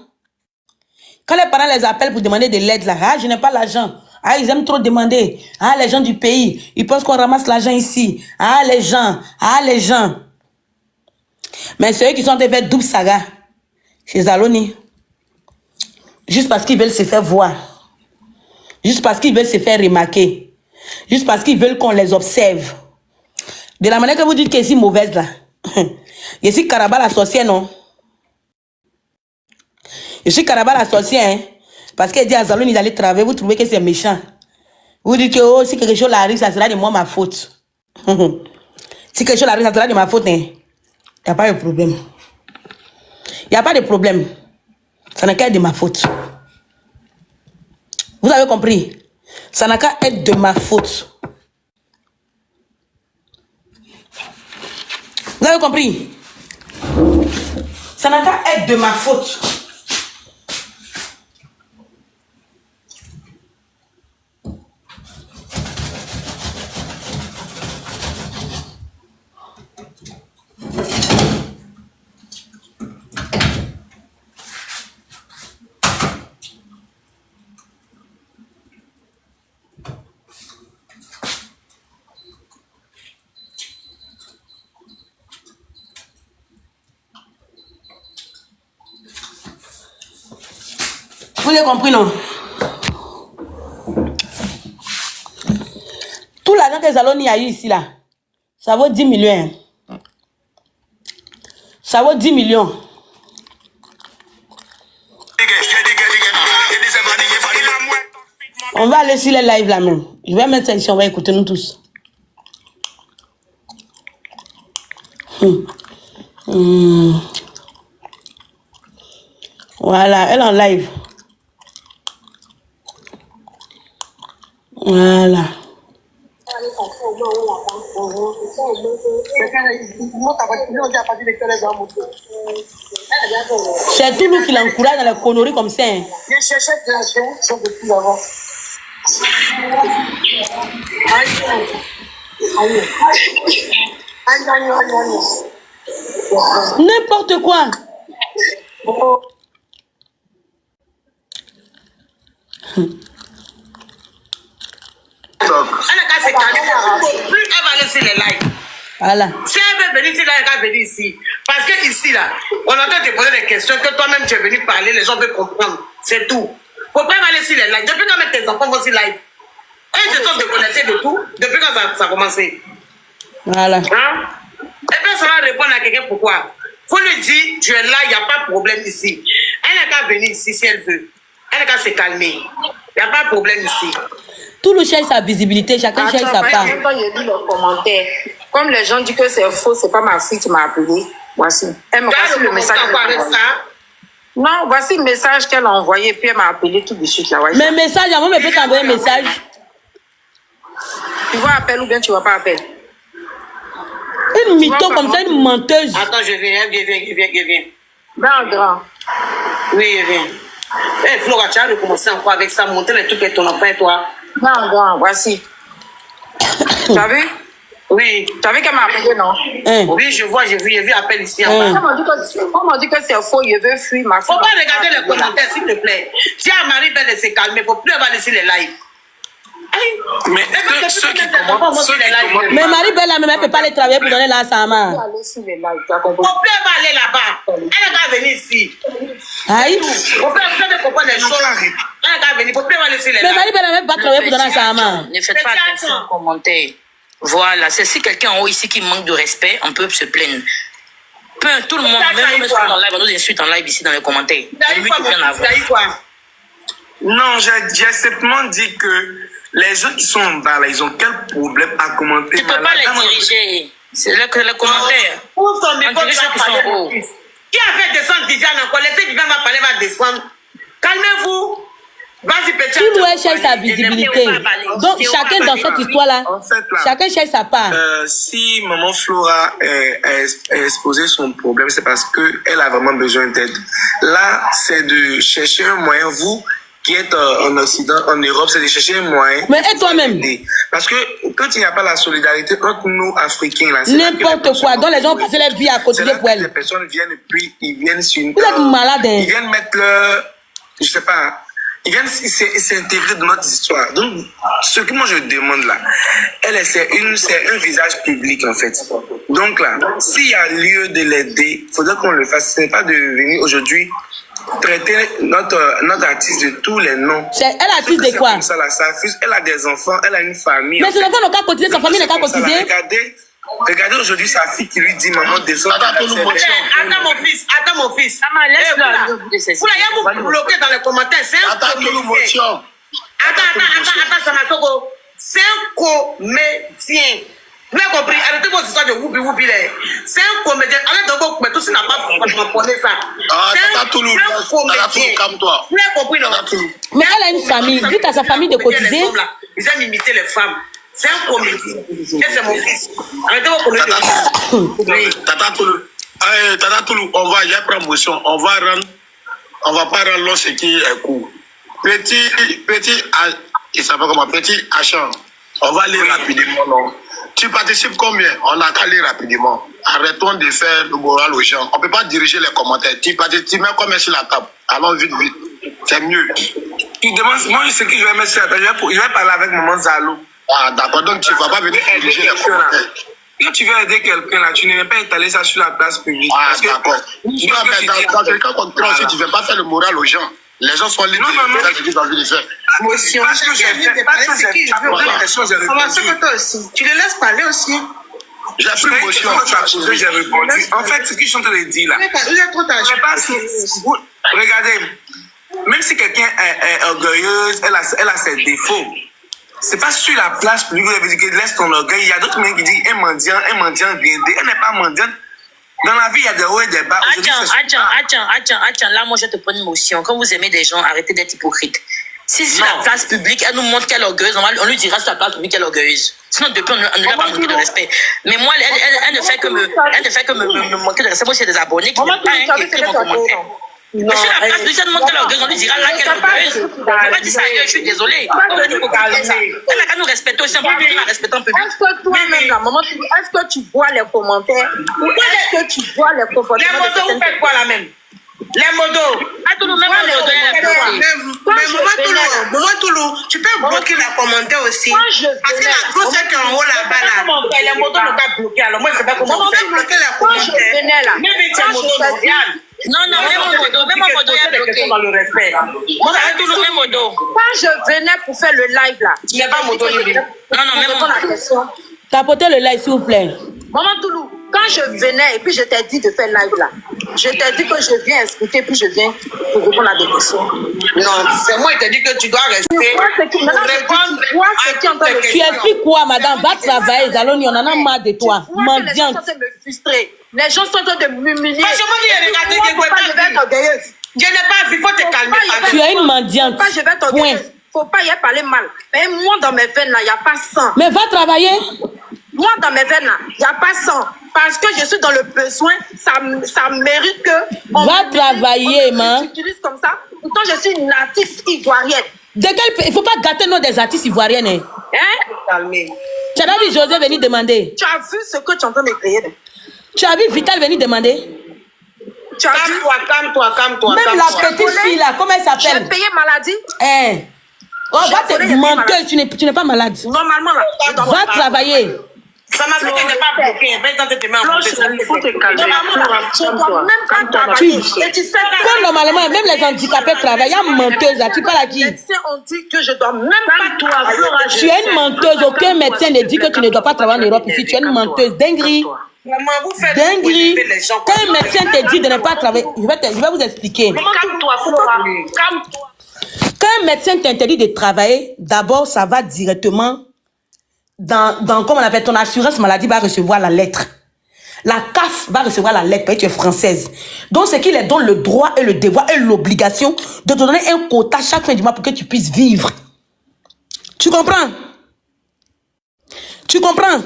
Quand les parents les appellent pour demander de l'aide, là, ah, je n'ai pas l'argent. Ah, ils aiment trop demander. Ah, les gens du pays, ils pensent qu'on ramasse l'argent ici. Ah, les gens. Ah, les gens. Mais ceux qui sont en train de faire double saga chez Zaloni, juste parce qu'ils veulent se faire voir, juste parce qu'ils veulent se faire remarquer, juste parce qu'ils veulent qu'on les observe. De la manière que vous dites que c'est mauvaise, là. Je suis Karaba la sorcière, non? Je suis Karaba la sorcière, hein? Parce qu'elle dit à Zaloni d'aller travailler, vous trouvez que c'est méchant. Vous dites que oh, si quelque chose arrive, ça sera de moi ma faute. Si quelque chose arrive, ça sera de ma faute, hein? Il n'y a pas de problème. Il n'y a pas de problème. Ça n'a qu'à être de ma faute. Vous avez compris? Ça n'a qu'à être de ma faute. Vous avez compris? Ça n'a qu'à être de ma faute. Vous avez compris, non? Tout l'argent que Zaloni a eu ici, là, ça vaut 10 millions. Ça vaut 10 millions. On va aller sur les lives là même. Je vais mettre ça ici, on va écouter nous tous. Voilà, elle est en live. Voilà. C'est tout nous qui l'encourage dans les conneries comme ça. Hein. Je cherchais de l'argent depuis avant. N'importe quoi. Plus elle va laisser les lives. Voilà. Si elle veut venir ici, là, elle va venir ici. Parce que ici, là, on entend te poser des questions que toi-même tu es venu parler, les gens veulent comprendre. C'est tout. Faut pas aller sur les lives. Depuis quand même tes enfants vont sur live? Eux, ils se sont déconnectés de tout. Depuis quand ça a commencé? Voilà. Hein? Et puis, ça va répondre à quelqu'un pourquoi. Faut lui dire, tu es là, il n'y a pas de problème ici. Elle n'a qu'à venir ici si elle veut. Elle n'a qu'à se calmer. Il n'y a pas de problème ici. Tout le cherche sa visibilité, chacun cherche sa part. Quand j'ai lu les commentaires, comme les gens disent que c'est faux, c'est pas ma fille qui m'a appelé. Voici. Voici le message. Non, voici le message qu'elle a envoyé, puis elle m'a appelé tout de suite là. Mais message, avant, mais peut t'envoyer un message. Tu vois appel ou bien tu vois pas appel? Une mytho comme ça, une menteuse. Attends, je viens. Ben, grand. Oui, je viens. Eh, Flora, tu as recommencé encore avec ça, montrer les trucs que ton enfant et toi. Ben, grand, voici. Tu as vu? Oui. Tu as vu qu'elle m'a appelé, non? Oui, j'ai vu appel ici en bas. On m'a dit que c'est faux, je veux fuir ma fille. Faut pas regarder les commentaires, s'il te plaît. Dis à Marie-Belle de se calmer, faut plus avoir laissé les lives. Mais ceux qui commentent, mais Marie-Belle, elle ne peut pas aller travailler pour donner la sama. Faut plus avoir aller là-bas. Elle va venir ici. Aïe. Faut plus comprendre les choses. Elle va venir, faut plus avoir laissé les lives. Mais Marie-Belle, elle ne peut pas travailler pour donner la sama. Ne faites pas attention aux commentaires. Voilà, c'est si quelqu'un en haut ici qui manque de respect, on peut se plaindre. Tout le monde, même nous en live, on nous insulte en live ici dans les commentaires. Non, j'ai simplement dit que les gens qui sont en bas, là, ils ont quel problème à commenter? Tu ne peux pas les diriger. C'est là que les commentaires. Où sont mes On dirige ceux qui sont en haut. Qui a fait descendre Viviane encore? Laissez Viviane va parler, va descendre. Calmez-vous. Vas-y, petit. Tout le monde cherche sa visibilité. Donc, chacun dans cette histoire-là, En fait, là, chacun cherche sa part. si maman Flora a exposé son problème, c'est parce qu'elle a vraiment besoin d'aide. Là, c'est de chercher un moyen, vous qui êtes en Occident, en Europe, c'est de chercher un moyen. Mais et toi-même? Parce que quand il n'y a pas la solidarité entre nous, Africains, là, N'importe quoi. Donc, les gens passent leur vie à côté pour elle. Les personnes viennent et puis ils viennent sur une... Vous êtes malade, hein? Ils viennent mettre leur... Je sais pas... Ils viennent s'intégrer dans notre histoire. Donc, ce que moi je demande là, c'est un visage public en fait. Donc là, s'il y a lieu de l'aider, il faudrait qu'on le fasse. Ce n'est pas de venir aujourd'hui traiter notre artiste de tous les noms. Elle artiste de quoi? Ça, là, ça affuse. Elle a des enfants, elle a une famille. Mais ses enfants n'ont qu'à cotiser, sa famille n'a qu'à cotiser. Regardez aujourd'hui sa fille qui lui dit maman descends. Attends mon fils. Maman, laisse-le. Vous l'avez bloqué dans les commentaires. C'est un comédien. Attends, Samasoko. C'est un comédien. Vous avez compris? Arrêtez vos histoires de woupi là. C'est un comédien. Allez donc, mais tout ça n'a pas compris ça. C'est un comédien. Vous avez compris, non? Mais elle a une famille. Dites à sa famille de cotiser. Ils aiment imiter les femmes. C'est un comédien. Et c'est mon fils. Arrêtez vos comédiens. Tata Toulou, on va y avoir promotion. On va pas rendre l'os qui est court. Petit, il s'appelle comment? Petit Achan. On va aller rapidement, non? Tu participes combien? On a qu'à aller rapidement. Arrêtons de faire le moral aux gens. On peut pas diriger les commentaires. Tu mets combien sur la table? Allons vite. C'est mieux. Il demande, moi je sais que je vais mettre sur la table. Je vais parler avec maman Zalo. Ah, d'accord. Donc tu vas pas venir diriger les commentaires. Quand tu veux aider quelqu'un là, tu ne veux pas étaler ça sur la place publique. Ah, d'accord. Dans quelqu'un comme toi aussi, tu ne veux pas faire le moral aux gens. Les gens sont libres de faire ce qu'ils ont envie de faire. Motion. Parce que j'ai fait, parce que j'ai posé la question, j'ai répondu. Toi aussi. Tu les laisses parler aussi. J'ai pris une motion. J'ai répondu. En fait, ce que je suis en train de dire là, Il est trop tard. je sais pas si regardez, même si quelqu'un est orgueilleuse, elle a ses défauts. C'est pas sur la place publique où elle veut dire que laisse ton orgueil. Il y a d'autres mecs qui disent un mendiant blindé. Elle n'est pas mendiante. Dans la vie, il y a des hauts et des bas. Attends, là, moi, je te prends une motion. Quand vous aimez des gens, arrêtez d'être hypocrite. Si sur la place publique, elle nous montre qu'elle est orgueilleuse, on lui dira sur la place publique qu'elle est orgueilleuse. Sinon, depuis, on ne lui a pas manqué de respect. Mais moi, elle ne fait que me manquer de respect. Moi, j'ai des abonnés qui n'aiment pas écrire mon commentaire. Mais sur la place publique, elle nous montre qu'elle est orgueilleuse, on lui dira là qu'elle est orgueilleuse. On va pas dire ça ailleurs, je suis désolée. Elle a qu'à nous respecter aussi un peu plus, la respecter un peu plus. Est-ce que toi-même, là, maman, est-ce que tu vois les commentaires ou est-ce que tu vois les comportements? Les modos, vous faites quoi là même? Les modos. Maman Toulou, tu peux bloquer les commentaires aussi. Parce que la grosse est en haut là-bas là. Les modos ne pas bloquer. Alors moi, je sais pas comment on fait. Bloquer les commentaires. Non, même mon modo est bloqué. Dans le respect. Quand je venais pour faire le live là, Tu n'es pas modo. Non, même mon modo. Tapotez le like, s'il vous plaît. Maman Toulou, quand je venais et puis je t'ai dit de faire live là, je t'ai dit que je viens expliquer puis je viens pour répondre à des questions. Non, c'est moi qui t'ai dit que tu dois rester. Tu expliques quoi, madame? Va travailler, Zaloni, on en a marre de toi. Les gens Mendiante. sont en train de me frustrer. Les gens sont en train de m'humilier. Franchement, je n'ai pas vu, il faut te calmer. Tu es une mendiante. Pas, je vais Point. t'organiser. Faut pas y parler mal. Mais moi, dans mes veines, là, il n'y a pas sang. Mais va travailler. Moi, dans mes veines, là, il n'y a pas sang. Parce que je suis dans le besoin, ça mérite que... Va travailler, man. Tu utilises comme ça. Pourtant, je suis une artiste ivoirienne. Il ne faut pas gâter nos des artistes ivoiriennes. Hein? Hein? Tu as vu José venir demander? Tu as vu ce que tu es en train de créer? Tu as vu Vital venir demander? Tu as vu? Calme-toi. Même la petite fille là, comment elle s'appelle? J'ai payé maladie. Eh. Oh, va te menteuse, tu n'es pas malade. Normalement, là, je dois Va travailler. Ça m'a fait qu'elle n'est pas bloquée. Elle va tenter de te mettre en il faut te calmer. Je dois même pas travailler. Et tu sais Quand normalement, même les handicapés travaillent, il y a une menteuse là. Tu parles à qui? les médecins ont dit que je dois même pas travailler. Tu es une menteuse. Aucun médecin ne dit que tu ne dois pas travailler en Europe ici. Tu es une menteuse. Dinguerie. Maman, vous faites Dinguerie. les gens. Quand un médecin te dit de ne pas travailler, je vais vous expliquer. Calme-toi, Flora. Calme-toi. Quand un médecin t'interdit de travailler, d'abord, ça va directement dans comme on appelle, ton assurance maladie va recevoir la lettre. La CAF va recevoir la lettre parce que tu es française. Donc, c'est qu'il leur donne le droit et le devoir et l'obligation de te donner un quota chaque fin du mois pour que tu puisses vivre. Tu comprends? Tu comprends?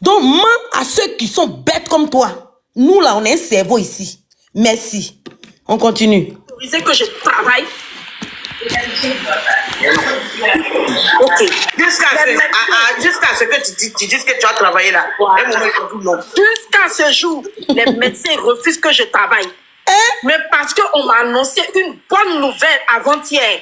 Donc, mens à ceux qui sont bêtes comme toi. Nous, là, on a un cerveau ici. Merci. On continue. Autorisé que je travaille. Ok. Jusqu'à ce que tu dises que tu as travaillé là. Jusqu'à ce jour, les médecins refusent que je travaille. Mais parce qu'on m'a annoncé une bonne nouvelle avant-hier.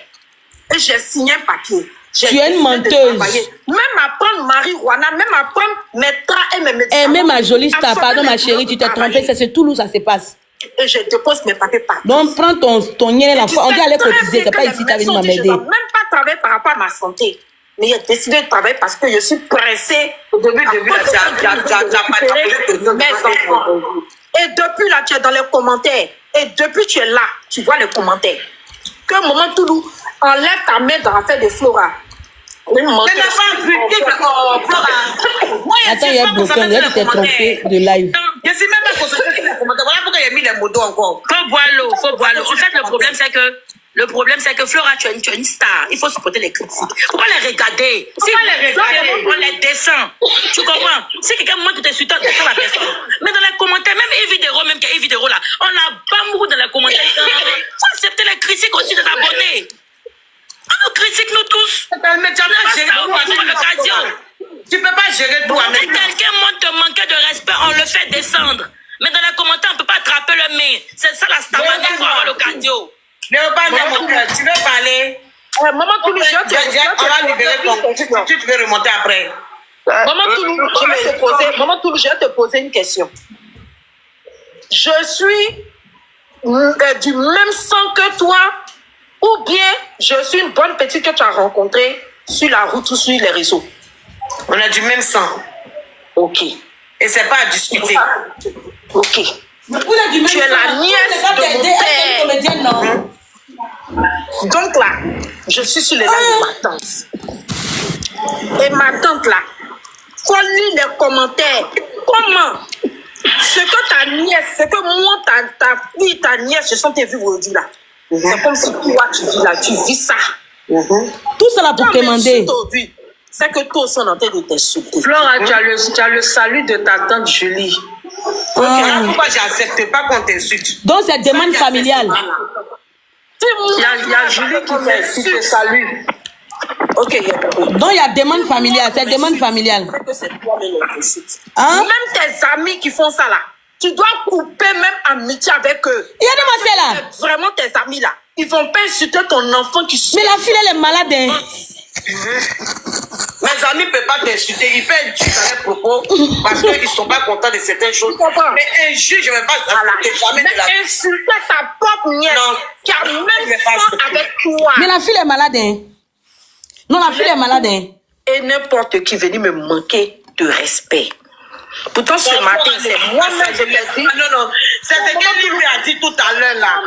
Et j'ai signé un papier. Tu es une menteuse. Même apprendre marijuana, même apprendre mes draps et mes médicaments. Eh, même ma jolie star, pardon ma chérie, tu t'es trompée, c'est Toulouse, ça se passe. Et je dépose mes papiers partout. Donc, prends ton lien l'enfant. On dit aller cotiser, c'est pas ici, tu as venu m'aider. Je ne dois même pas travailler par rapport à ma santé. Mais j'ai décidé de travailler parce que je suis pressée. Au début, mes enfants. Et depuis là, tu es dans les commentaires. Et depuis tu es là, tu vois les commentaires. Que Maman Toulou enlève ta main dans l'affaire de Flora. Attends, il y a bloqué, on dirait que tu t'es trompé de live. Je suis même pas concentrée sur les commentaires. Voilà pourquoi il a mis les motos encore. Faut boire l'eau. En fait, le problème, c'est que Flora, tu es une star. Il faut supporter les critiques. Faut pas les regarder. On les descend. Tu comprends? Si quelqu'un montre tes suites, descend la personne. Mais dans les commentaires, même Evidero, même Evidero là, on a pas mouru dans les commentaires. Faut accepter les critiques aussi des abonnés. On nous critique, nous tous. Tu peux pas gérer tout. Si quelqu'un montre te manquer de respect, on le fait descendre. Mais dans les commentaires, on ne peut pas attraper le main. C'est ça la stamanie, il faut avoir le cardio. Léopard, mon cœur, tu veux parler? Maman Toulou, on va libérer ton. Tu veux remonter après. Maman Toulou, je vais te poser une question. Je suis du même sang que toi. Ou bien, je suis une bonne petite que tu as rencontrée sur la route ou sur les réseaux. On a du même sang. Ok. Et c'est pas à discuter. Ok. Tu es la nièce de mon père. Non. Donc là, je suis sur les lives de ma tante. Et ma tante là, faut lire les commentaires. Comment ce que ta nièce, ce que moi, ta fille, ta nièce, je sens tes vues aujourd'hui là. C'est comme si toi, tu vis là, tu vis ça. Tout ça là pour commander. C'est que toi aussi, on est en train de t'insulter. Flora, tu as le salut de ta tante Julie. Ok, pourquoi j'accepte pas qu'on t'insulte? Donc c'est demande familiale. Il y a Julie qui te salue. Ok, donc il y a demande familiale, c'est demande familiale. C'est que c'est toi-même qui t'insultes. Hein? Même tes amis qui font ça là, tu dois couper même amitié avec eux. Il y a des machins là. Vraiment tes amis là, ils vont pas insulter ton enfant qui Mais la fille elle est malade. Hein? Mes amis ne peuvent pas t'insulter, ils peuvent être durs dans les propos parce qu'ils ne sont pas contents de certaines choses. Mais un juge, je ne vais pas insulter jamais de la vie. Insulter ta propre nièce qui a même sang avec toi. Mais la fille est malade. Hein? Non, la fille est malade. Hein? Et n'importe qui venir me manquer de respect. Pourtant, ce matin, c'est moi-même je l'ai dit. Non, c'est ce que lui a dit tout à l'heure là.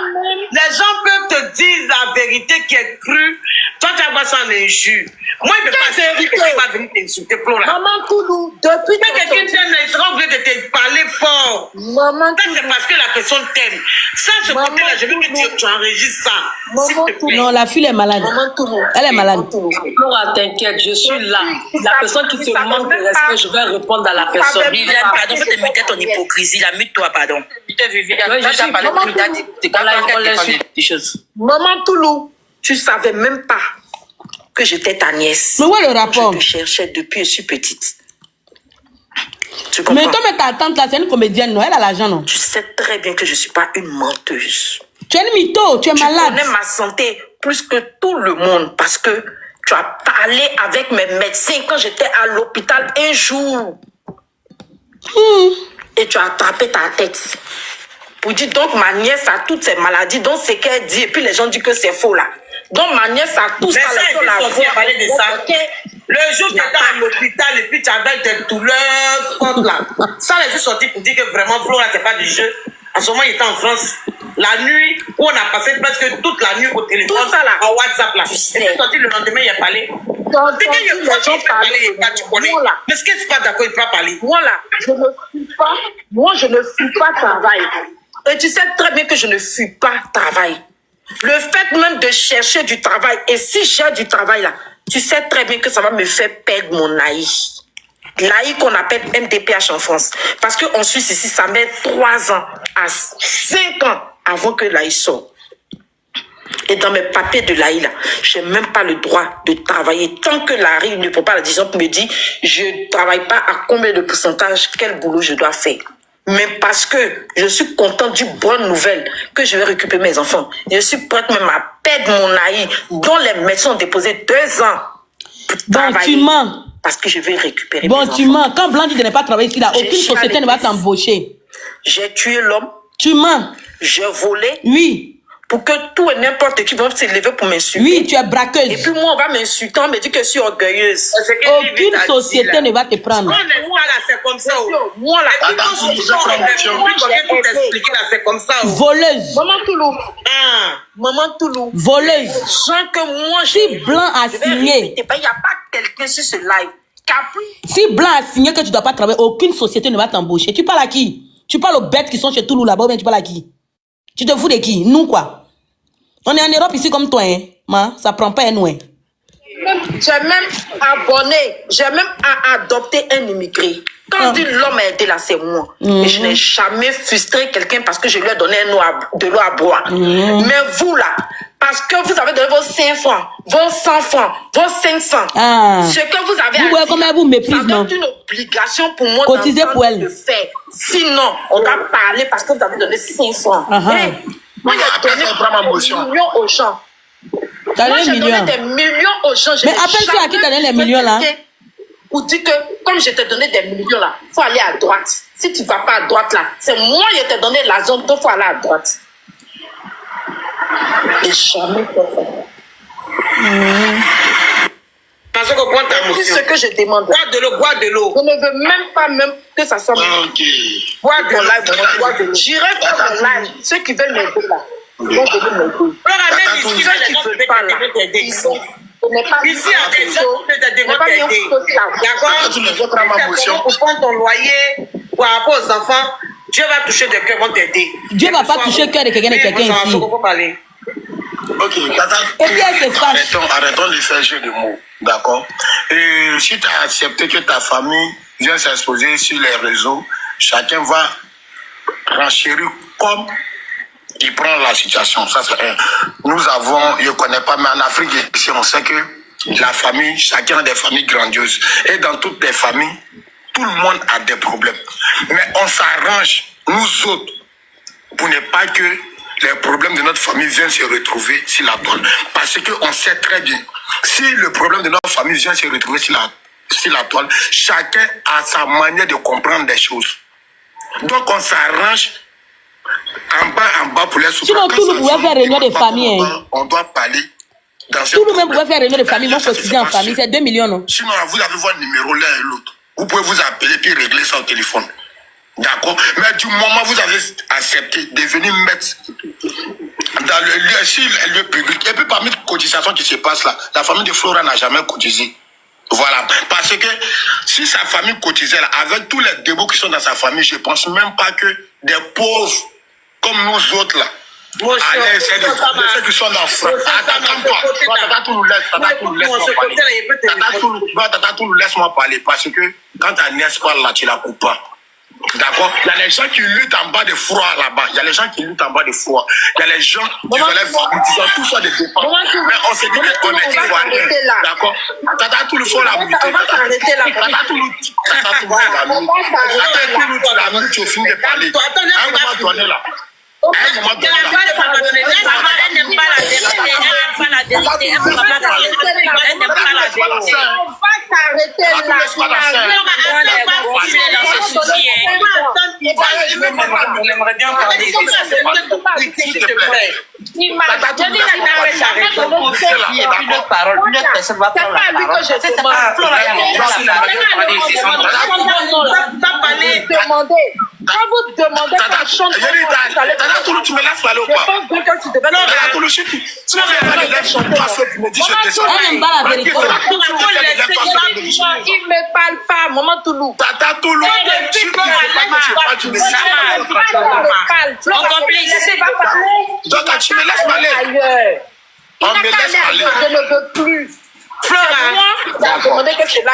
Les gens peuvent te dire la vérité qui est crue. Toi, tu as pas ça en injure. Moi, il ne peut pas dire que tu vas venir t'insulter, Flora. Maman Koulou, depuis que quelqu'un t'aime, il sera obligé de te parler fort. Maman ça, c'est parce que la personne t'aime. Ça, ce côté-là, je veux que tu enregistres ça. S'il te plaît. Non, la fille est malade. Maman Koulou. Elle est malade. Flora, t'inquiète, je suis là. La personne qui te manque de respect, je vais répondre à la personne. Viviane, pardon, je vais te muter ton hypocrisie. La mute-toi, pardon. Maman Toulou, tu ne savais même pas que j'étais ta nièce. Mais où est le rapport? Je te cherchais depuis que je suis petite. Tu comprends? Mais comme ta tante là, c'est une comédienne, non? Elle a l'argent, non? Tu sais très bien que je ne suis pas une menteuse. Tu es une mytho, tu es malade. Tu connais ma santé plus que tout le monde parce que tu as parlé avec mes médecins quand j'étais à l'hôpital un jour. Et tu as attrapé ta tête. Pour dire donc ma nièce a toutes ces maladies, donc c'est qu'elle dit, et puis les gens disent que c'est faux là. Donc ma nièce a tout ça. Parler de ça. Le jour que tu étais à l'hôpital et puis tu avais des douleurs fortes là. Ça les est sorti pour dire que vraiment Flora c'est pas du jeu. En ce moment il était en France. La nuit où on a passé presque toute la nuit au téléphone, tout ça, là, en WhatsApp là. Il est sorti le lendemain il a parlé. C'est qu'il y a pas qui peut parler quand tu connais. Mais ce que c'est pas d'accord il peut pas parler. Moi là, je ne fuis pas. Moi je ne fuis pas travail. Et tu sais très bien que je ne fuis pas travail. Le fait même de chercher du travail, et si j'ai du travail là, tu sais très bien que ça va me faire perdre mon AI. L'AI qu'on appelle MDPH en France. Parce qu'en Suisse ici, ça met 3 ans à 5 ans avant que l'AI sorte. Et dans mes papiers de l'AI là, je n'ai même pas le droit de travailler. Tant que l'AI ne prend pas la décision pour me dire, je ne travaille pas à combien de pourcentage, quel boulot je dois faire. Mais parce que je suis contente d'une bonne nouvelle que je vais récupérer mes enfants. Je suis prête même à perdre mon AI dont les médecins ont déposé 2 ans pour travailler. Tu mens. Parce que je vais récupérer bon, mes tu enfants. mens. Quand Blanc dit de ne pas travailler ici, là, aucune société ne va t'embaucher. J'ai tué l'homme. Tu mens. J'ai volé. Oui. Pour que tout et n'importe qui va se lever pour m'insulter. Oui, tu es braqueuse. Et puis moi, on va m'insulter, on me dit que je suis orgueilleuse. Aucune société ne va te prendre. Moi là, c'est comme ça. Moi là, c'est comme ça. Voleuse. Maman Toulou. Maman Toulou. Voleuse. Sans que moi, si Blanc a signé. Il n'y a pas quelqu'un sur ce live. Si Blanc a signé que tu ne dois pas travailler, aucune société ne va t'embaucher. Tu parles à qui? Tu parles aux bêtes qui sont chez Toulou là-bas ou bien tu parles à qui? Tu te fous de qui? Nous quoi? On est en Europe ici comme toi, hein? Ma, ça prend pas un nous, hein? J'ai même abonné, j'ai même adopté un immigré. Quand dit l'homme a aidé là, c'est moi. Et je n'ai jamais frustré quelqu'un parce que je lui ai donné de l'eau à boire. Mais vous là, parce que vous avez donné vos 5 francs, vos 100 francs, vos 500, ce que vous avez à dire, comment vous méprisez, ça une obligation pour moi cotiser pour elle. De faire. Sinon, on va parler parce que vous avez donné 5 francs. Moi, j'ai donné des millions aux gens. Moi, j'ai donné des millions aux gens. Mais appelle ceux à qui t'as donné les millions là. Pour dire que, comme je t'ai donné des millions là, il faut aller à droite. Si tu ne vas pas à droite là, c'est moi qui t'ai donné l'argent, donc il faut aller à droite. Et jamais personne. Parce que prends ta C'est motion. ce que je demande. Bois de l'eau, bois de l'eau. Je ne veux même pas que ça soit Ok. Bois de mon l'eau. live. Bois de l'eau. J'irai faire mon live. Ceux qui veulent m'aider là, ils vont venir m'aider. Flora, même ici, Ceux les qui gens ne veulent pas là, t'aider ils ici. sont. Ce n'est pas Ici, il y a des gens qui peuvent t'aider. n'est pas bien T'aider. aussi là. D'accord? Tu me fais prendre ma motion. Pour prendre ton loyer, par rapport aux enfants, Dieu va toucher des cœurs, vont t'aider. Dieu va pas toucher le cœur de quelqu'un ici. Ok, Tata, Et puis elle se fâche. arrêtons de faire jeu de mots, d'accord? Et si tu as accepté que ta famille vient s'exposer sur les réseaux, chacun va renchérir comme il prend la situation. Ça, c'est un. Nous avons, je ne connais pas, mais en Afrique, ici, on sait que la famille, chacun a des familles grandioses. Et dans toutes les familles, tout le monde a des problèmes. Mais on s'arrange, nous autres, pour ne pas que les problèmes de notre famille viennent se retrouver sur la toile. Parce qu'on sait très bien, si le problème de notre famille vient se retrouver sur la toile, chacun a sa manière de comprendre les choses. Donc on s'arrange en bas pour les souffrir. Sinon, tout le monde pouvait faire réunion de famille. On doit parler dans ce Tout le monde problème. pouvait faire réunion de famille. Moi, Ça, je cotisais en pas famille. sûr. C'est 2 millions, non? Sinon, vous avez votre numéro l'un et l'autre. Vous pouvez vous appeler puis régler ça au téléphone. D'accord? Mais du moment où vous avez accepté de venir mettre dans le lieu, sur le lieu public, et puis parmi les cotisations qui se passent là, la famille de Flora n'a jamais cotisé. Voilà. Parce que si sa famille cotisait là, avec tous les débats qui sont dans sa famille, je ne pense même pas que des pauvres comme nous autres là, allez essayer de ceux qui sont dans le front. Attends-toi. Tata Toulou, laisse-moi parler. Tata Toulou, laisse-moi parler. Parce que quand ta nièce parle là, tu la coupes pas. D'accord? Il y a les gens qui luttent en bas de froid là-bas. Il y a les gens qui luttent en bas de froid. Il y a les gens qui veulent ils ont tout ça de dépenses. Mais on s'est dit qu'on est ivoirien. D'accord? Tata Toulou, il faut la muter. On va s'arrêter là. Tata Toulou, tu l'as mis, tu as fini de parler. À un moment donné là. À un moment donné là. Elle n'aime pas la vérité. Elle n'aime pas la vérité. Elle n'aime pas la vérité. Elle n'aime pas la vérité. On va s'arrêter là. On aimerait bien parler. S'il te plaît. Une parole, une autre personne va prendre la parole. C'est pas Quand vous demandez Tata Toulou, tu me laisses parler ou pas? Tata Toulou, si tu veux faire le lève son toi seul, tu me dis je descends. Elle n'aime pas la vérité. Il me parle pas, Maman Toulou. Tata Toulou, si tu ne veux pas que je parle, tu me laisses parler. On complice. Donc, tu me laisses parler. Ailleurs. On me laisse parler. Je ne veux plus. Flora, Demandez que c'est là.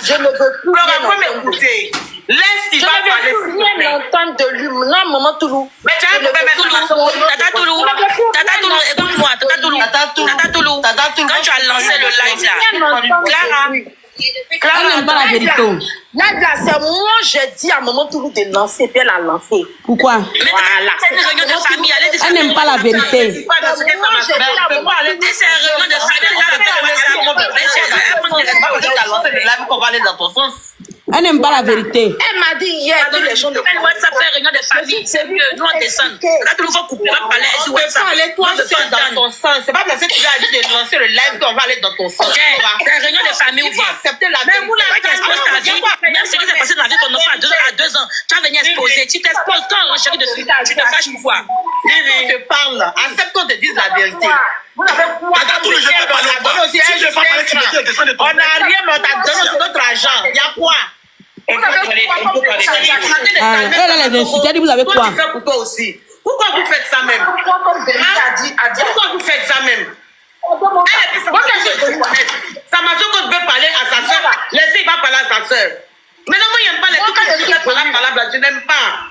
Je ne veux plus. Flora, faut m'écouter. Laisse, il Je va ne parler, veux s'il plus te plaît. rien entendre de lui. Non, Maman Toulou. Mais tu as un problème avec Tata Toulou, écoute-moi, Tata Toulou, quand tu as lancé le live là, Elle n'aime pas la vérité. Là, c'est moi, j'ai dit à Maman Toulou de lancer, puis elle a lancé. Pourquoi? Voilà. c'est une réunion de famille, allez Elle n'aime pas la vérité. C'est pas dans ce que ça m'a fait. c'est une réunion de famille, Elle n'aime pas la vérité. Elle m'a dit hier que les gens de elle WhatsApp fait réunion de famille, c'est mieux, nous on descend. Là, tout le monde couper, on va parler, On peut pas aller toi seul dans ton sens. C'est pas parce que tu as dit de lancer le live qu'on va aller dans ton sens. c'est une réunion de famille ou Il faut bien. accepter la Mais vérité. vous l'avez exposé ta vie, même ce qui s'est passé dans la vie de ton enfant à 2 ans, tu as venu exposer, tu t'exposes, quand on renchérit dessus, tu te fâches pourquoi? On te parle. Accepte qu'on te dise la vérité. Tata Toulou, je peux parler ou pas? Si je ne veux pas parler, tu me dis descends de ton. On n'a rien, mais on t'a donné notre argent. Il y a quoi? Elle a les insultes. Elle dit, vous avez Toi, quoi? tu fais pour toi aussi. Pourquoi vous faites ça même? Pourquoi vous faites ça même? Samazo qu'on peut parler à sa soeur, laissez, il va parler à sa soeur. Maintenant, moi, il n'aime pas les trucs qui sont parlables, je n'aime pas.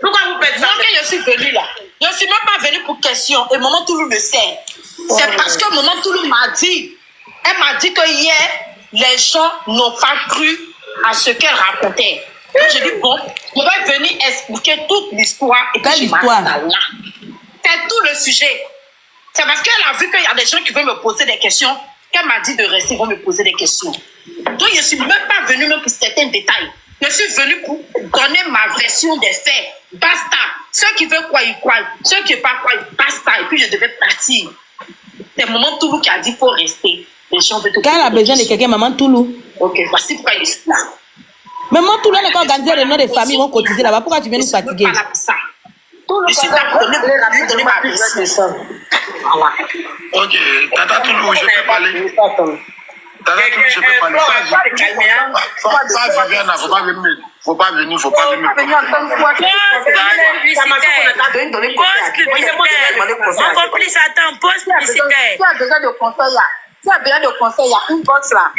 Pourquoi vous faites ça? Moi, quand je suis venue là, je ne suis même pas venue pour question. Et Maman Toulou le sait. C'est parce que Maman Toulou m'a dit, elle m'a dit que hier, les gens n'ont pas cru à ce qu'elle racontait. Donc, j'ai dit, bon, je vais venir expliquer toute l'histoire. Et puis, Quelle je m'arrête histoire? là. C'est tout le sujet. C'est parce qu'elle a vu qu'il y a des gens qui veulent me poser des questions qu'elle m'a dit de rester, ils vont me poser des questions. Donc, je ne suis même pas venue même pour certains détails. Je suis venue pour donner ma version des faits. Basta. Ceux qui veulent quoi, ils croient. Ceux qui ne veulent pas quoi, ils passent ça. Et puis je devais partir. C'est Maman Toulou qui a dit qu'il faut rester. Les gens veulent te Quand elle a besoin de quelqu'un, Maman Toulou. Ok, voici pourquoi je suis là. Maman Toulou, elle a organisé le nom des familles, ils vont cotiser là-bas. Pourquoi tu viens nous fatiguer? Je suis pas là pour ça. Je suis là pour donner ma place. Voilà. Ok, Tata Toulou, je peux parler. Tata Toulou, je peux parler. Ça, Viviane, faut pas venir. Mon complice, attends, pause publicitaire. Tu as besoin de conseils là. Tu as besoin de conseils, il y a une box là.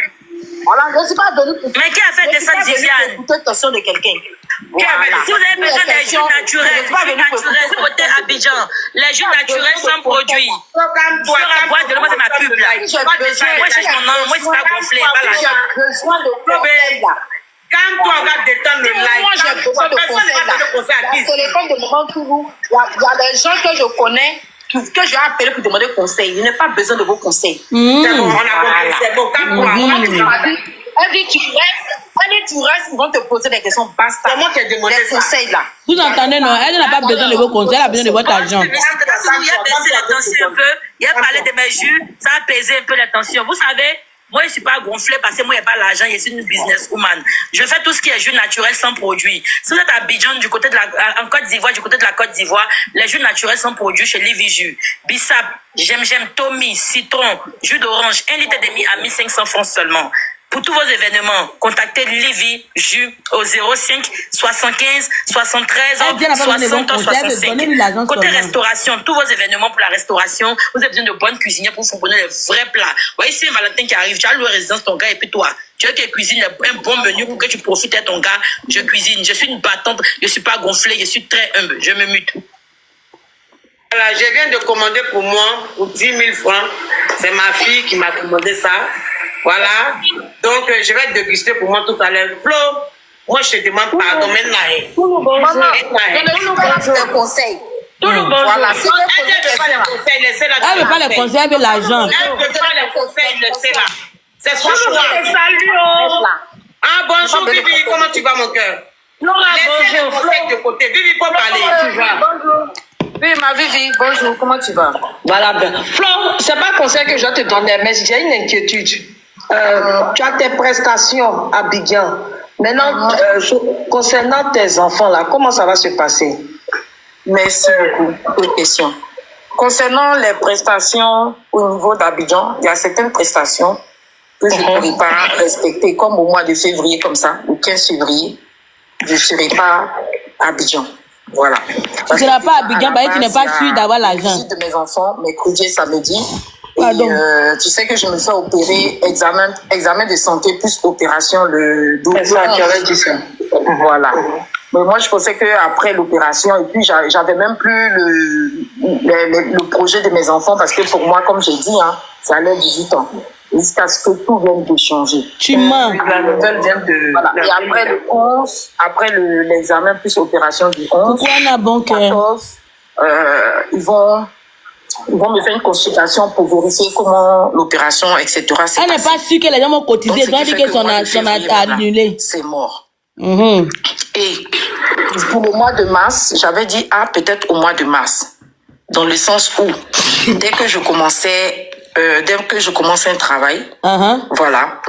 Voilà, je ne suis pas venu pour. Mais qui a fait descendre Viviane? Écouter la question de quelqu'un. Si vous avez besoin des jus naturels, côté Abidjan, les jus naturels sont produits. Sur la boîte de l'eau, c'est ma pub là. Moi, je cherche mon nom, moi, c'est pas gonflé, pas l'argent. J'ai besoin de conseils là. Quand toi, on va détendre le live, Moi, j'ai besoin de conseils là. Dans le téléphone de Maman Toulou, il y a des gens que je connais que je vais appeler pour demander conseil. Je n'ai pas besoin de vos conseils. c'est bon, on a compris, c'est bon. Quand toi, Elle dit, tu restes, ils vont te poser des questions, basta. comment t'es demandé Des ça? conseils là. Vous entendez, non? Elle n'a pas besoin de vos conseils, elle a besoin de votre argent. Il a baissé la tension un peu, il a parlé de mes jus, ça a pesé un peu la tension. Vous savez, moi, je ne suis pas gonflé parce que moi, il n'y a pas l'argent, je suis une businesswoman. Je fais tout ce qui est jus naturel sans produit. Si vous êtes à Abidjan, en Côte d'Ivoire, du côté de la Côte d'Ivoire, les jus naturels sont produits chez Livy Jus. Bissap, j'aime, Tommy, citron, jus d'orange, 1,5 litre à 1500 francs seulement. Pour tous vos événements, contactez Livy Jus au 05 75 73 60 65. Côté restauration, tous vos événements pour la restauration, vous avez besoin de bonnes cuisinières pour vous donner les vrais plats. Vous voyez, c'est Valentin qui arrive, tu as loué résidence ton gars et puis toi, tu veux qu'il cuisine un bon menu pour que tu profites de ton gars. Je cuisine, je suis une battante, je ne suis pas gonflée, je suis très humble, je me mute. Voilà, je viens de commander pour moi, pour 10 000 francs. C'est ma fille qui m'a commandé ça. Voilà. Donc, je vais déguster pour moi tout à l'heure. Flo, moi, je te demande pardon maintenant. Maman, je ne suis pas là pour des conseils. Voilà, si Elle ne veut pas les conseils, laissez-la. Elle ne veut pas les conseils, elle veut l'argent. Elle ne veut pas les conseils, laissez-la. C'est son choix. Salut. Ah, bonjour, Vivi, comment tu vas, mon cœur? Laissez les conseils de côté. Vivi, il faut parler. Tu vas. Oui, ma Vivi, bonjour, comment tu vas? Voilà, bien. Flo, c'est pas un conseil que je dois te donner, mais j'ai une inquiétude. Tu as tes prestations à Abidjan. Maintenant, concernant tes enfants, là, comment ça va se passer? Merci beaucoup pour la question. Concernant les prestations au niveau d'Abidjan, il y a certaines prestations que je ne pourrai pas respecter, comme au mois de février, comme ça, le 15 février, je ne serai pas à Abidjan. Voilà. Tu ne seras pas à Abidjan, parce que tu n'es pas sûr d'avoir l'argent. Je de mes enfants, mercredi et samedi. Pardon. Et, tu sais que je me fais opérer, examen de santé plus opération le 12. C'est ça, tu avais dit ça. Voilà. Mais moi, je pensais qu'après l'opération, et puis j'avais même plus le projet de mes enfants, parce que pour moi, comme j'ai dit, hein, ça allait 18 ans. Jusqu'à ce que tout vienne de changer. Tu mens. La nouvelle vient de... Voilà. Et après le 11, après l'examen plus opération du 11, pourquoi on a bon cœur? 14, ils vont me faire une consultation pour vérifier comment l'opération, etc. Elle n'est pas sûre que les gens vont cotiser. Elle doit dire que son a annulé. C'est mort. Et pour le mois de mars, j'avais dit peut-être au mois de mars. Dans le sens où, dès que je commençais un travail, voilà,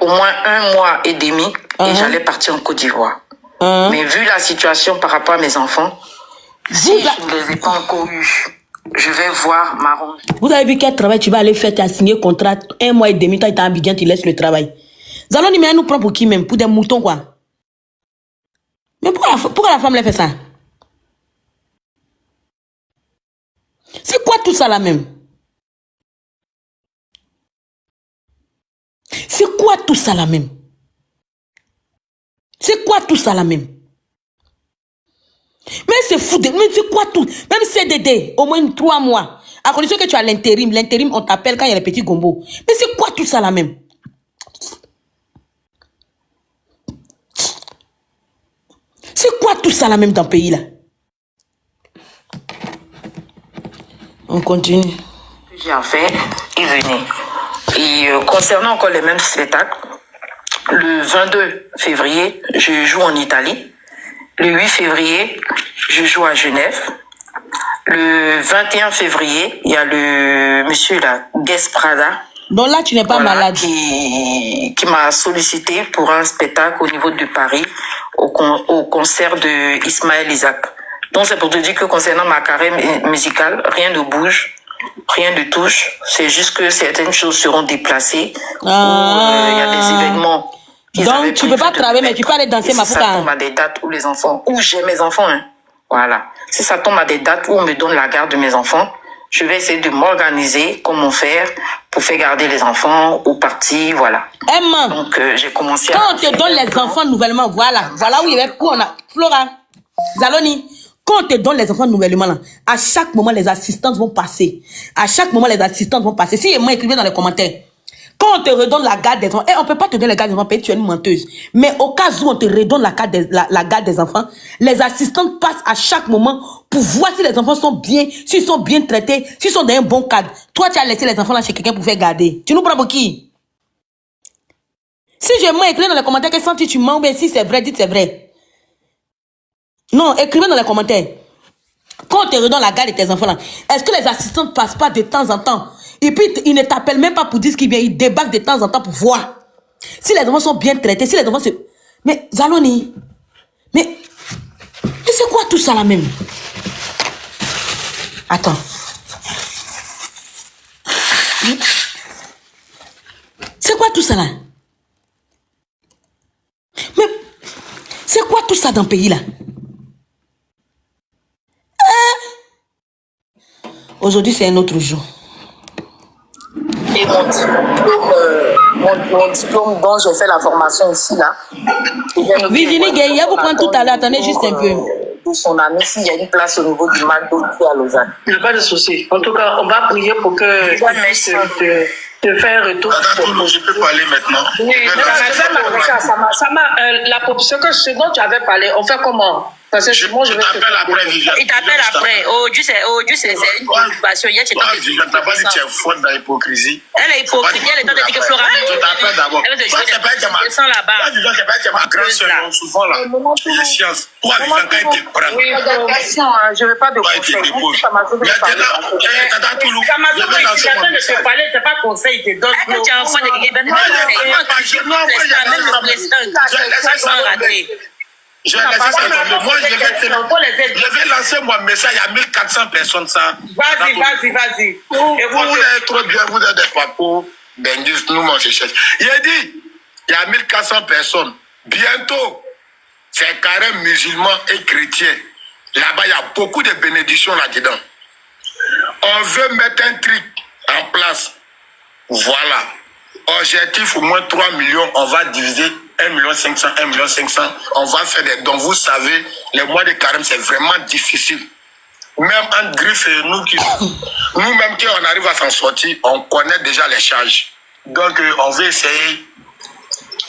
au moins 1 mois et demi, et j'allais partir en Côte d'Ivoire. Mais vu la situation par rapport à mes enfants, si je ne les ai pas encore eus, je vais voir Maron. Vous avez vu quel travail tu vas aller faire? Tu as signé contrat 1 mois et demi, toi tu es en Abidjan, tu laisses le travail. Zalon, mais elle nous prend pour qui même? Pour des moutons quoi? Mais pourquoi la femme l'a fait ça? C'est quoi tout ça là même? C'est quoi tout ça là même? C'est quoi tout ça là même? Mais c'est fou, mais c'est quoi tout? Même CDD, au moins 3 mois. À condition que tu as l'intérim. L'intérim, on t'appelle quand il y a les petits gombos. Mais c'est quoi tout ça là même? C'est quoi tout ça là même dans le pays là? On continue. J'ai en fait, il venait. Et concernant encore les mêmes spectacles, le 22 février, je joue en Italie. Le 8 février, je joue à Genève. Le 21 février, il y a le monsieur là, Guest Prada. Donc là, tu n'es pas malade. Qui m'a sollicité pour un spectacle au niveau de Paris, au concert de Ismaël Isaac. Donc c'est pour te dire que concernant ma carrière musicale, rien ne bouge, rien ne touche. C'est juste que certaines choses seront déplacées. Il y a des événements. Donc tu ne peux pas travailler, mais tu peux aller danser ma pouka. Ça tombe à des dates où les enfants, où j'ai mes enfants. Hein. Voilà. Si ça tombe à des dates où on me donne la garde de mes enfants, je vais essayer de m'organiser, comment faire pour faire garder les enfants ou partir, voilà. Emma, donc j'ai commencé quand on te donne les enfants nouvellement, voilà où il y avait, où on a, Flora, Zaloni, quand on te donne les enfants nouvellement, là, à chaque moment, les assistantes vont passer. À chaque moment, les assistantes vont passer. Si Emma écrivait dans les commentaires, quand on te redonne la garde des enfants, on ne peut pas te donner la garde des enfants, tu es une menteuse. Mais au cas où on te redonne la garde des enfants, les assistantes passent à chaque moment pour voir si les enfants sont bien, s'ils sont bien traités, s'ils sont dans un bon cadre. Toi, tu as laissé les enfants là chez quelqu'un pour faire garder. Tu nous prends pour qui? Si je m'ai écrit dans les commentaires que si tu mens, mais si c'est vrai, dites c'est vrai. Non, écrivez dans les commentaires. Quand on te redonne la garde de tes enfants là, est-ce que les assistantes ne passent pas de temps en temps? Et puis, ils ne t'appellent même pas pour dire ce qu'ils viennent. Ils débarquent de temps en temps pour voir. Si les enfants sont bien traités, si les enfants se... Mais, Zaloni, mais c'est quoi tout ça là même? Attends. C'est quoi tout ça là? Mais, c'est quoi tout ça dans le pays là? Aujourd'hui, c'est un autre jour. Et mon diplôme dont j'ai fait la formation ici, là. Virginie Gueye, vous prendre tout à l'heure. Attendez juste un peu. Pour son ami, s'il y a une place au niveau du McDo ici à Lausanne. Il n'y a pas de souci. En tout cas, on va prier pour que tu puisses te faire un retour. Je peux parler maintenant. Oui, ce dont tu avais parlé, on fait comment? Parce que moi, je vais t'appelle après. Il t'appelle après. Aujourd'hui, c'est une préoccupation. Hier, tu n'as pas dit que tu es faute dans l'hypocrisie. Elle est hypocrite. Elle est en train de dire que Flora. Je t'appelle d'abord. Toi, c'est pas que ma grande soeur, souvent là. Les sciences. Toi, quand elle te prend. Je ne veux pas de conseils. C'est pas conseil, il te donne. Tu as un enfant de quelqu'un. Même le président. Je vais lancer mon message à 1400 personnes. Vas-y. Vous êtes trop bien, vous êtes des papous. Bendis, nous, mon cherche. Il a dit, il y a 1400 personnes. Bientôt, c'est carré musulmans et chrétiens. Là-bas, il y a beaucoup de bénédictions là-dedans. On veut mettre un truc en place. Voilà. Objectif au moins 3 millions, on va diviser 1,5 million, 1,5 million. On va faire des dons. Vous savez, les mois de carême, c'est vraiment difficile. Même entre Griff et nous-mêmes, quand on arrive à s'en sortir, on connaît déjà les charges. Donc, on va essayer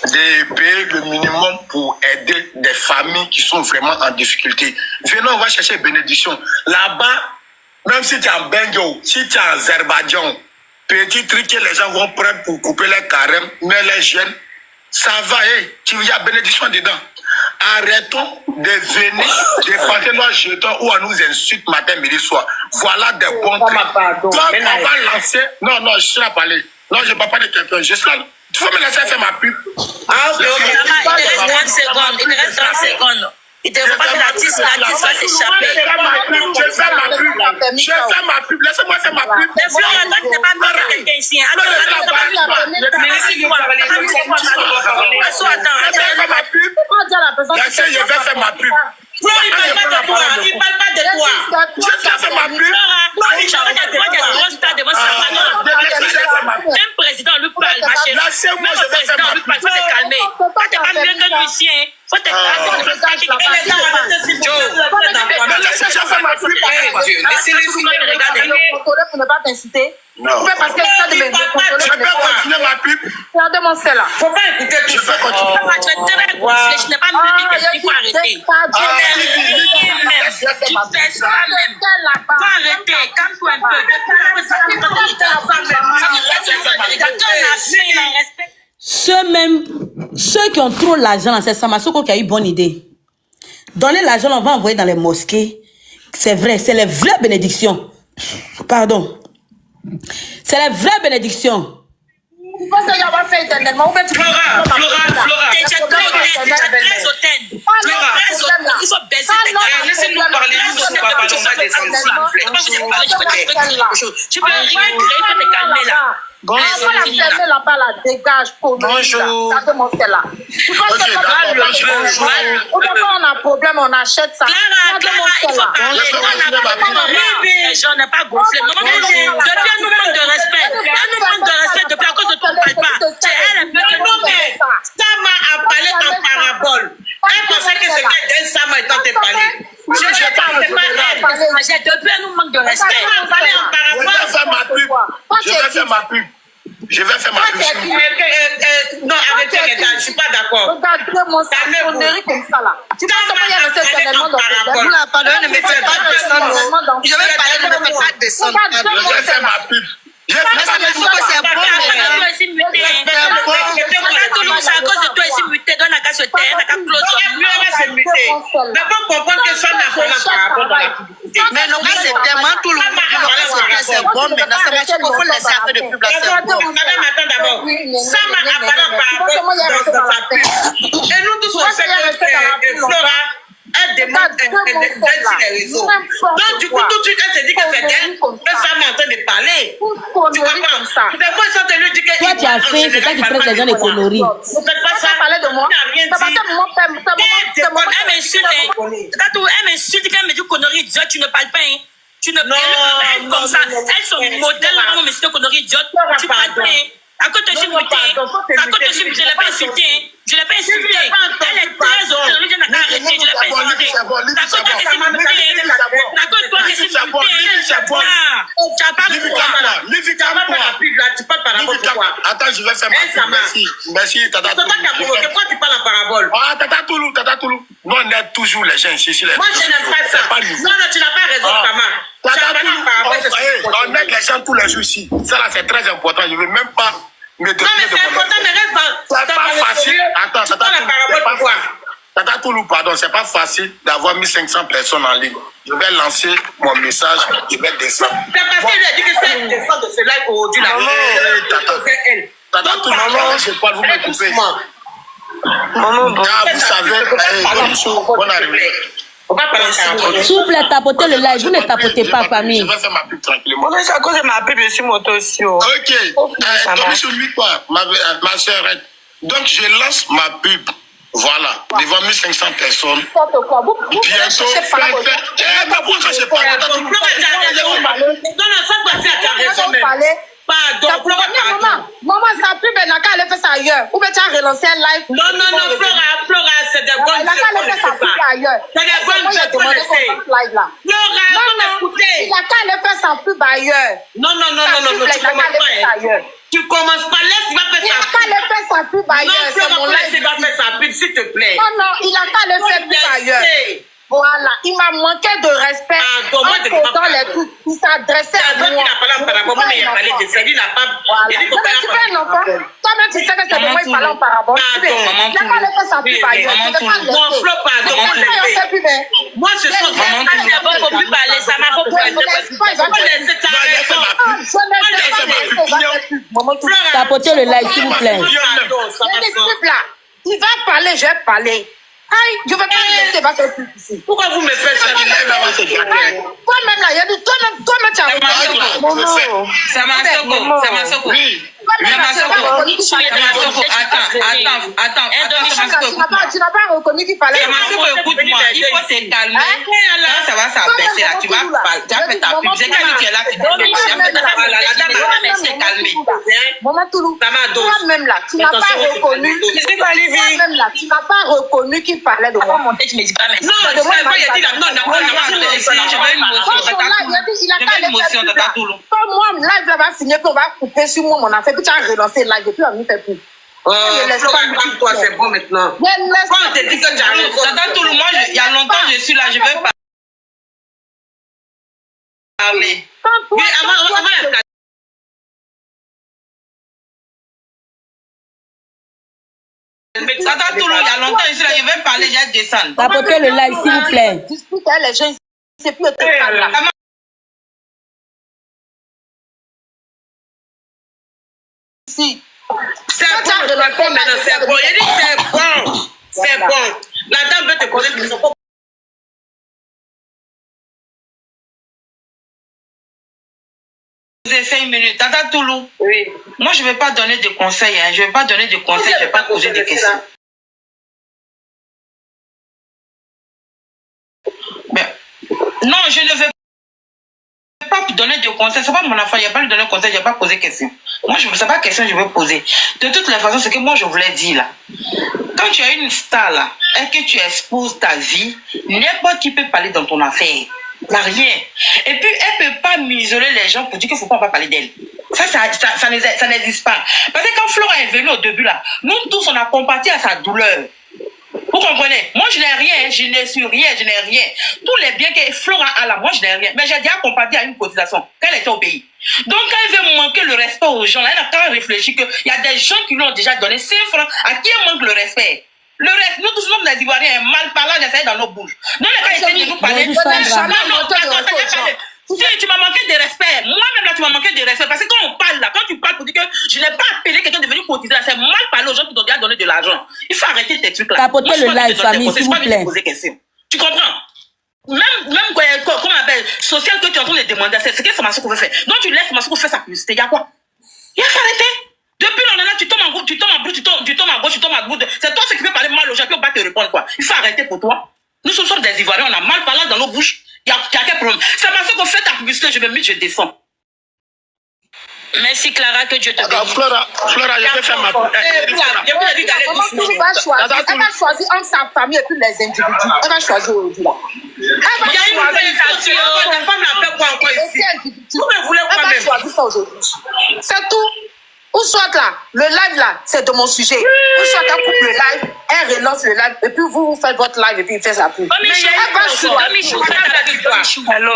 de payer le minimum pour aider des familles qui sont vraiment en difficulté. Venons, on va chercher bénédiction. Là-bas, même si tu es en Benjo, si tu es en Azerbaïdjan, petit truc que les gens vont prendre pour couper les carèmes, mais les jeunes, ça va, il y a bénédiction dedans. Arrêtons de venir dépenser nos jetons ou à nous insulter matin, midi, soir. Voilà des bons trucs. Donc, on va lancer. Non, je suis là à parler. Non, je ne parle pas de quelqu'un. Je suis là. Tu faut me laisser faire ma pub. Ah, ok. Il te reste 30 secondes. Il te faut pas que l'artiste va s'échapper. Je fais ma pub. Laissez-moi faire ma pub. Mais Flora, toi, tu n'es pas venu quelqu'un ici. Je vais faire ma pub. Il parle pas de toi. Je vais faire ma pub. Un président lui parle, ma chérie. Même le président lui parle, il faut te calmer. Tu n'es pas mieux que Lucien. Faut te calmer. Laissez-les pour ne pas t'inciter. Non. Parce que je peux continuer ma pub. Regardez mon sel là. Faut pas écouter tout ça. Je n'ai pas mieux qu'il faut arrêter. Tu fais ça même. Faut arrêter. Calme-toi un peu. Ceux qui ont trop l'argent, c'est Samasoko qui a eu bonne idée. Donner l'argent, on va envoyer dans les mosquées. C'est vrai, c'est les vraies bénédictions. Pardon. C'est les vraies bénédictions. Tu penses qu'il va faire éternellement? Flora. Tu es très hautaine. Il faut baisser tes gars. Laissez-nous parler. Tu peux rien créer, il faut te calmer là. Bonjour. Là-bas, là, dégage pour nous. Bonjour. Là. Tu penses on a un problème, on achète ça. Clara, il faut parler. Les gens n'ont pas gonflé. Depuis, elle nous manque de respect. Elle nous manque de respect depuis à cause de ton papa. C'est elle qui Non, mais Sama a parlé en parabole. Elle pensait que c'était Sama étant parlé. Je ne sais pas, c'est pas elle. Depuis, elle nous manque de respect. Sama a parlé en parabole. Je vais faire ma pub. Je vais faire ma pub. Non, arrêtez les gars, je ne suis pas d'accord. Regarde-moi ça, connerie comme ça là. Tu penses qu'il y a resté éternellement dans le problème? Pardon, ne me fais pas descendre. Je vais parler, ne me fais pas descendre. Je vais faire ma pub. C'est bon, C'est à cause de toi ici muté, donne la casse au terre, la casse Mais faut comprendre que ça n'a pas la parabole dans la publicité. mais non, c'est tellement tout le monde. C'est bon, maintenant, ça marche. Il faut laisser un peu de pub là. Madame, attends d'abord. Sama a parlé en parabole dans sa pub. Et nous tous, on sait que Flora, elle demande d'être les réseaux. Donc, du coup, tout de suite, elle se dit que c'est elle que Sam est en train de parler. Tu comprends? C'est moi, ça te lui dit que. Toi, tu as fait, c'est ça qui traite les gens de conneries. Vous faites pas ça. Parler de moi. Rien dit. Elle m'insulte quand elle me dit connerie idiote, tu ne parles pas, hein. Tu ne parles pas comme ça. Elles sont modèles là, mais c'est connerie idiote. Tu parles pas, hein. À côté de je l'ai pas insulté. Je l'ai pas insulté. Elle est très heureuse. Je l'ai pas arrêté. Je l'ai pas insulté. À côté de toi, tu n'as pas Attends, je vais faire ma pub. Merci, Tata Toulou. Pourquoi tu parles en parabole? Ah, Tata Toulou. Nous, on aide toujours les gens ici. Moi, je n'aime pas ça. Non, tu n'as pas raison, Sama. Tata Toulou, on aide les gens tous les jours ici. Ça, là, c'est très important. Je ne veux même pas me détourner non, mais c'est important, mais reste dans... C'est pas facile. Attends, Tata Toulou, pardon, c'est pas facile d'avoir 1500 personnes en ligne. Je vais lancer mon message, je vais descendre. C'est parce qu'elle a dit que c'est descendre de ce live aujourd'hui, là. C'est elle. Tata Toulou, je parle, vous me coupez. Vous savez, bonne arrivée. S'il vous plaît, tapotez le live. Vous ne tapotez pas, famille. Je vais faire ma pub tranquillement. C'est à cause de ma pub, je suis moto aussi. Ok. Donc, sur lui, quoi, ma soeur. Donc, je lance ma pub. Voilà. Devant 1500 personnes. Bientôt, pourquoi je parle? Non, ça doit faire ta raison, même. Pardon, maman, ça pub, elle n'a qu'à aller faire ça ailleurs. Ou bien tu as relancé un live. Non, Flora, c'est des bonnes Elle n'a qu'à aller faire ça pub ailleurs. C'est des bonnes choses qu'on essaie. Flora, m'écouter. Il n'a qu'à aller faire sa pub ailleurs. Non, tu commences pas. Tu commences pas, laisse, il va faire sa pub. Il n'a qu'à aller faire sa pub ailleurs. Non, Flora, laisse, il va faire sa pub, s'il te plaît. Non, il n'a qu'à aller faire pub ailleurs. Voilà, il m'a manqué de respect dans les trucs. Il s'adressait à moi. Il n'a pas parlé en parabole, mais il a parlé de ça. Il n'a pas. Il dit qu'il tu fais un enfant. Toi-même, tu sais que c'est moi qui parlais en parabole. Il n'a pas le fait sa pub ailleurs. Mon flot, pardon. Moi, ce sont des gens qui n'ont pas pu parler. Ça m'a pas pu parler. Tapotez le live, s'il vous plaît. Il va parler, je vais parler. Aïe, je ne vais pas le laisser, va se plus ici. Pourquoi vous me faites ça? Toi-même là, il y a dit, toi-même tu as Momo. C'est ma soko. Oui. Attends. Tu n'as pas reconnu qu'il fallait. Écoute-moi, il faut se calmer. Là, ça va s'abaisser là. Tu vas faire ta pub. J'ai qu'à dire tu es là, tu dis calmer. Maman Toulou, toi-même là, tu n'as pas reconnu. Toi-même là, tu n'as pas reconnu qu'il parlait de moi. Tu me dis pas merci. Non, il a dit non, Je veux une motion, Tata Toulou. Comme moi, live là va finir, puis on va couper sur moi mon affaire, puis tu as relancé le live, et puis on ne fait plus. Toi, c'est bon maintenant. Quand on te dit que tu as raison. Tata Toulou, moi, il y a longtemps, je suis là, je veux parler. Mais avant, Mais Tata Toulou, il y a longtemps ici, là, je vais parler, je vais descendre. Tapotez le live, s'il vous plaît. Dispute les gens, c'est plus le temps là. Si. C'est bon, je réponds maintenant, c'est bon. Il dit c'est bon. C'est bon. La dame veut te poser une question. Vous avez 5 minutes. Tata Toulou. Oui. Moi, je ne vais pas donner de conseils. Hein. Je ne vais pas donner de conseils, je ne vais pas poser de questions. Mais, non, je ne vais pas donner de conseils. Ce n'est pas mon affaire. Il n'y a pas de donner de conseils, je ne vais pas poser de questions. Moi, ce n'est pas question que je vais poser. De toutes les façons, c'est que moi, je voulais dire là. Quand tu as une star là, et que tu exposes ta vie, n'importe qui peut parler dans ton affaire. Il n'y a rien. Et puis, elle ne peut pas m'isoler les gens pour dire qu'il ne faut pas parler d'elle. Ça n'existe pas. Parce que quand Flora est venue au début là, nous tous, on a compati à sa douleur. Vous comprenez? Moi, je n'ai rien, je n'ai sur rien, je n'ai rien. Tous les biens que Flora a là, moi, je n'ai rien. Mais j'ai déjà compati à une cotisation quand elle était au pays. Donc, quand elle veut manquer le respect aux gens, là, elle a quand même réfléchi qu'il y a des gens qui lui ont déjà donné 5 francs à qui elle manque le respect. Le reste, nous tous sommes des Ivoiriens, mal parlant, j'essaie dans nos bouches. Donc, les gars essaient de nous parler. Si tu m'as manqué de respect, moi-même là, tu m'as manqué de respect. Parce que quand on parle là, quand tu parles pour dire que je n'ai pas appelé quelqu'un de venir cotiser, c'est mal parler aux gens qui t'ont déjà donné de l'argent. Il faut arrêter tes trucs là. Tapotez le live, famille, s'il vous plaît. Tu comprends? Même comment on appelle, social que tu es en train de demander, c'est ce que Samasoko veut faire. Donc tu laisses Samasoko faire sa publicité. Il y a quoi? Il faut arrêter. Depuis là, tu tombes en gauche, tu tombes en gauche, tu tombes à gauche, tu tombes à gauche. C'est toi ce qui peut parler mal aux gens qui ne vont pas te répondre quoi. Il faut arrêter pour toi. Nous sommes des Ivoiriens, on a mal parlé dans nos bouches. Il y a quel problème? C'est parce qu'on fait ta publicité, je me mets, je descends. Merci Clara, que Dieu te bénisse. Flora, je vais faire ma Elle va choisir entre sa famille et puis les individus. Elle va choisir aujourd'hui là. Elle va choisir ça aujourd'hui. C'est tout. Ou soit là, le live là, c'est de mon sujet. Ou soit elle coupe le live, elle relance le live, et puis vous faites votre live et puis il fait sa pub. Michou, fais ta pub. Allô.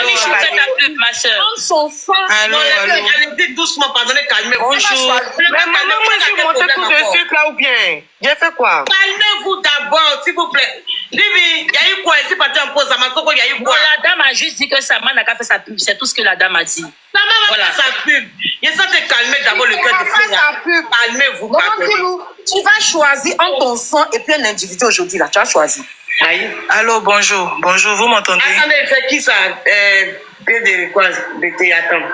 Michou, fais ta pub, ma soeur. Son sang. Allez, doucement, pardonnez, calmez-vous. Bonjour. Mais maman, moi, je suis montée tout de suite là ou bien? J'ai fait quoi? Calmez-vous d'abord, s'il vous plaît. Livy, il y a eu quoi ici, parti en pause à Makoko, il y a eu quoi? La dame a juste dit que Sama n'a qu'à faire sa pub. C'est tout ce que la dame a dit. Sama va faire sa pub. Il faut te calmer d'abord le cœur de Flora. Calmez-vous, pardon. Tu vas choisir entre ton sang et puis un individu aujourd'hui là. Tu as choisi. Allô, bonjour. Bonjour, vous m'entendez? Attendez, c'est qui ça? De quoi? Attends.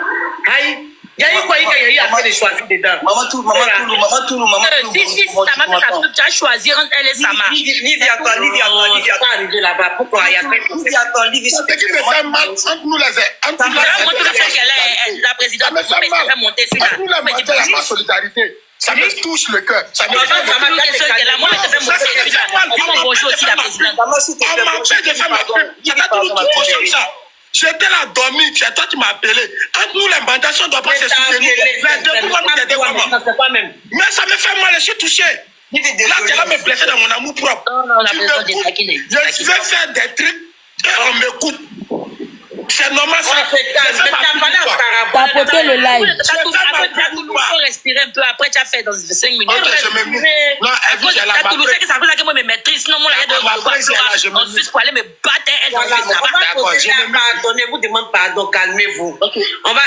Aïe. Il y a eu quoi? Il y a eu assez de choisir dedans. Maman Toulou. Si Sama fait sa pub, tu as choisi entre elle et Sama. Livy, attends. Pas arrivé là-bas. Pourquoi? Il y a Livy, c'est qui me fait mal entre nous les La présidente me fait monter sur la. Nous les matins, il y a ma solidarité. Ça me touche le cœur. Ça me touche le cœur. J'étais là dormi, c'est toi qui m'as appelé. Entre nous, les mandations ne doivent pas se soutenir. Mais ça me fait mal, je suis touché. Là, tu vas me blesser dans mon amour propre. Je vais faire des trucs et on m'écoute. C'est normal ça. Tapotez le live. Il faut respirer un peu. Après, tu as fait dans 5 minutes. Ok, je me mets. Non, elle dit, j'ai la Toulouse, c'est que ça veut dire que moi, je me maîtrise. Sinon, moi, il y a en Suisse pour aller me battre. Elle dans Pardonnez, vous demande pardon, calmez-vous. On va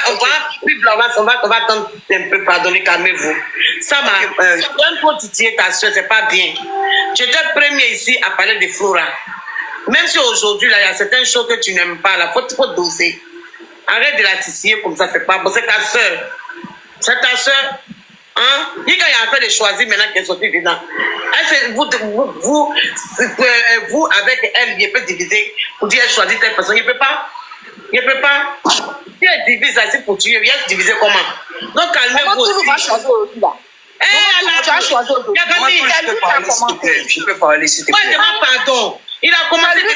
attendre un peu, pardonner, calmez-vous. Ça m'a un peu titillé ta soeur, c'est pas bien. J'étais premier ici à parler de Flora. Même si aujourd'hui, là, il y a certaines choses que tu n'aimes pas, là, faut doser. Arrête de la titiller comme ça, c'est pas bon. C'est ta soeur. C'est ta soeur. Hein? Il y a un peu de choisir maintenant qu'elle soit évident. Vous, avec elle, il peut diviser. Pour dire, elle choisit telle personne. Il ne peut pas. Il ne peut pas. Si elle divise là, c'est pour tuer. Il va se diviser comment? Donc, calmez-vous aussi. Tu vas choisir aujourd'hui, là. Tu as choisi aujourd'hui. Je peux parler, s'il te plaît. Moi, je demande pardon. Il a commencé de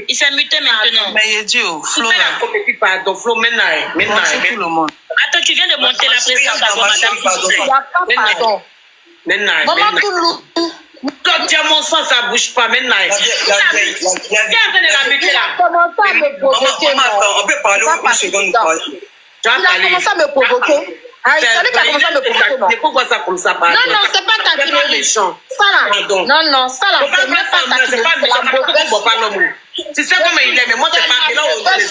il s'est muté maintenant. Mais il dit, Flo, pardon, Flo, maintenant. Tout le monde. Attends, tu viens de monter la présidente d'abord, madame. Pardon. Maintenant. Maman Toulou. Quand tu as mon sang, ça ne bouge pas maintenant. Viens de la buter là. Comment ça me provoquer? On peut parler une seconde. Il a commencé à me provoquer. Ah, il savait qu'il a commencé à me provoquer, non? Il faut voir ça comme ça, pardon. Non, c'est pas ta C'est pas méchant. Ça là. Pardon. Non, ça là, c'est même pas ta C'est pas méchant, pas l'homme. Tu sais comment il est, mais moi, c'est pas là où je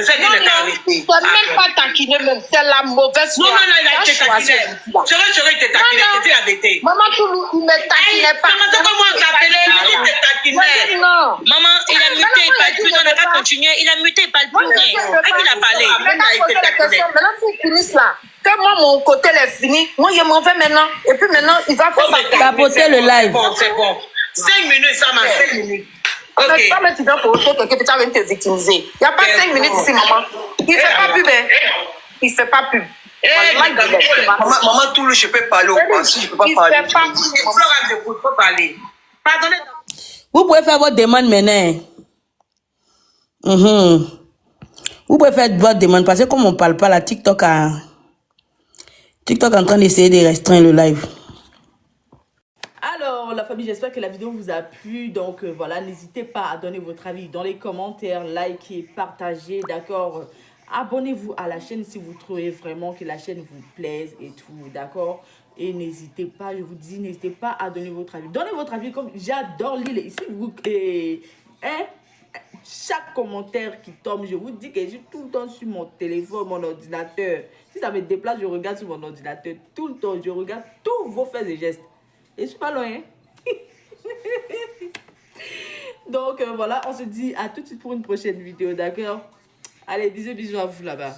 c'est qu'il est arrêté. C'est même pas taquiner même, c'est la mauvaise foi. Non, il a été taquiné. Sérieux, il était taquiné, c'était arrêté. Maman, tout il me taquinait pas. C'est comment on s'appelait, il était taquiné. Non. Maman, il a muté, il parle plus, on n'a pas continué. Il a muté, il parle plus rien. À qui il a parlé? Maintenant, s'ils finissent là, que moi, mon côté est fini, moi, je m'en vais maintenant. Et puis maintenant, il va faire ça. Tapoter le live. C'est bon. 5 minutes, ça m'a 5 minutes. Okay. Pas mettre pour quelqu'un qui va venir te victimiser. Il n'y a pas 5 minutes ici, maman. Il ne fait pas pub. Il ne fait pas pub. Maman, tout le je peux parler au passé, je peux pas parler. Il ne fait pas pub. Il faut parler. Pardonnez. Vous pouvez faire votre demande maintenant. Vous pouvez faire votre demande parce que comme on ne parle pas, la TikTok est en train d'essayer de restreindre le live. Alors, la famille, j'espère que la vidéo vous a plu. Donc, voilà, n'hésitez pas à donner votre avis dans les commentaires, likez, partagez, d'accord? Abonnez-vous à la chaîne si vous trouvez vraiment que la chaîne vous plaise et tout, d'accord? Et n'hésitez pas, je vous dis, n'hésitez pas à donner votre avis. Donnez votre avis comme j'adore lire. Ici, vous... chaque commentaire qui tombe, je vous dis que je suis tout le temps sur mon téléphone, mon ordinateur. Si ça me déplace, je regarde sur mon ordinateur. Tout le temps, je regarde tous vos faits et gestes. Et je suis pas loin. Donc voilà, on se dit à tout de suite pour une prochaine vidéo, d'accord? Allez, bisous à vous là-bas.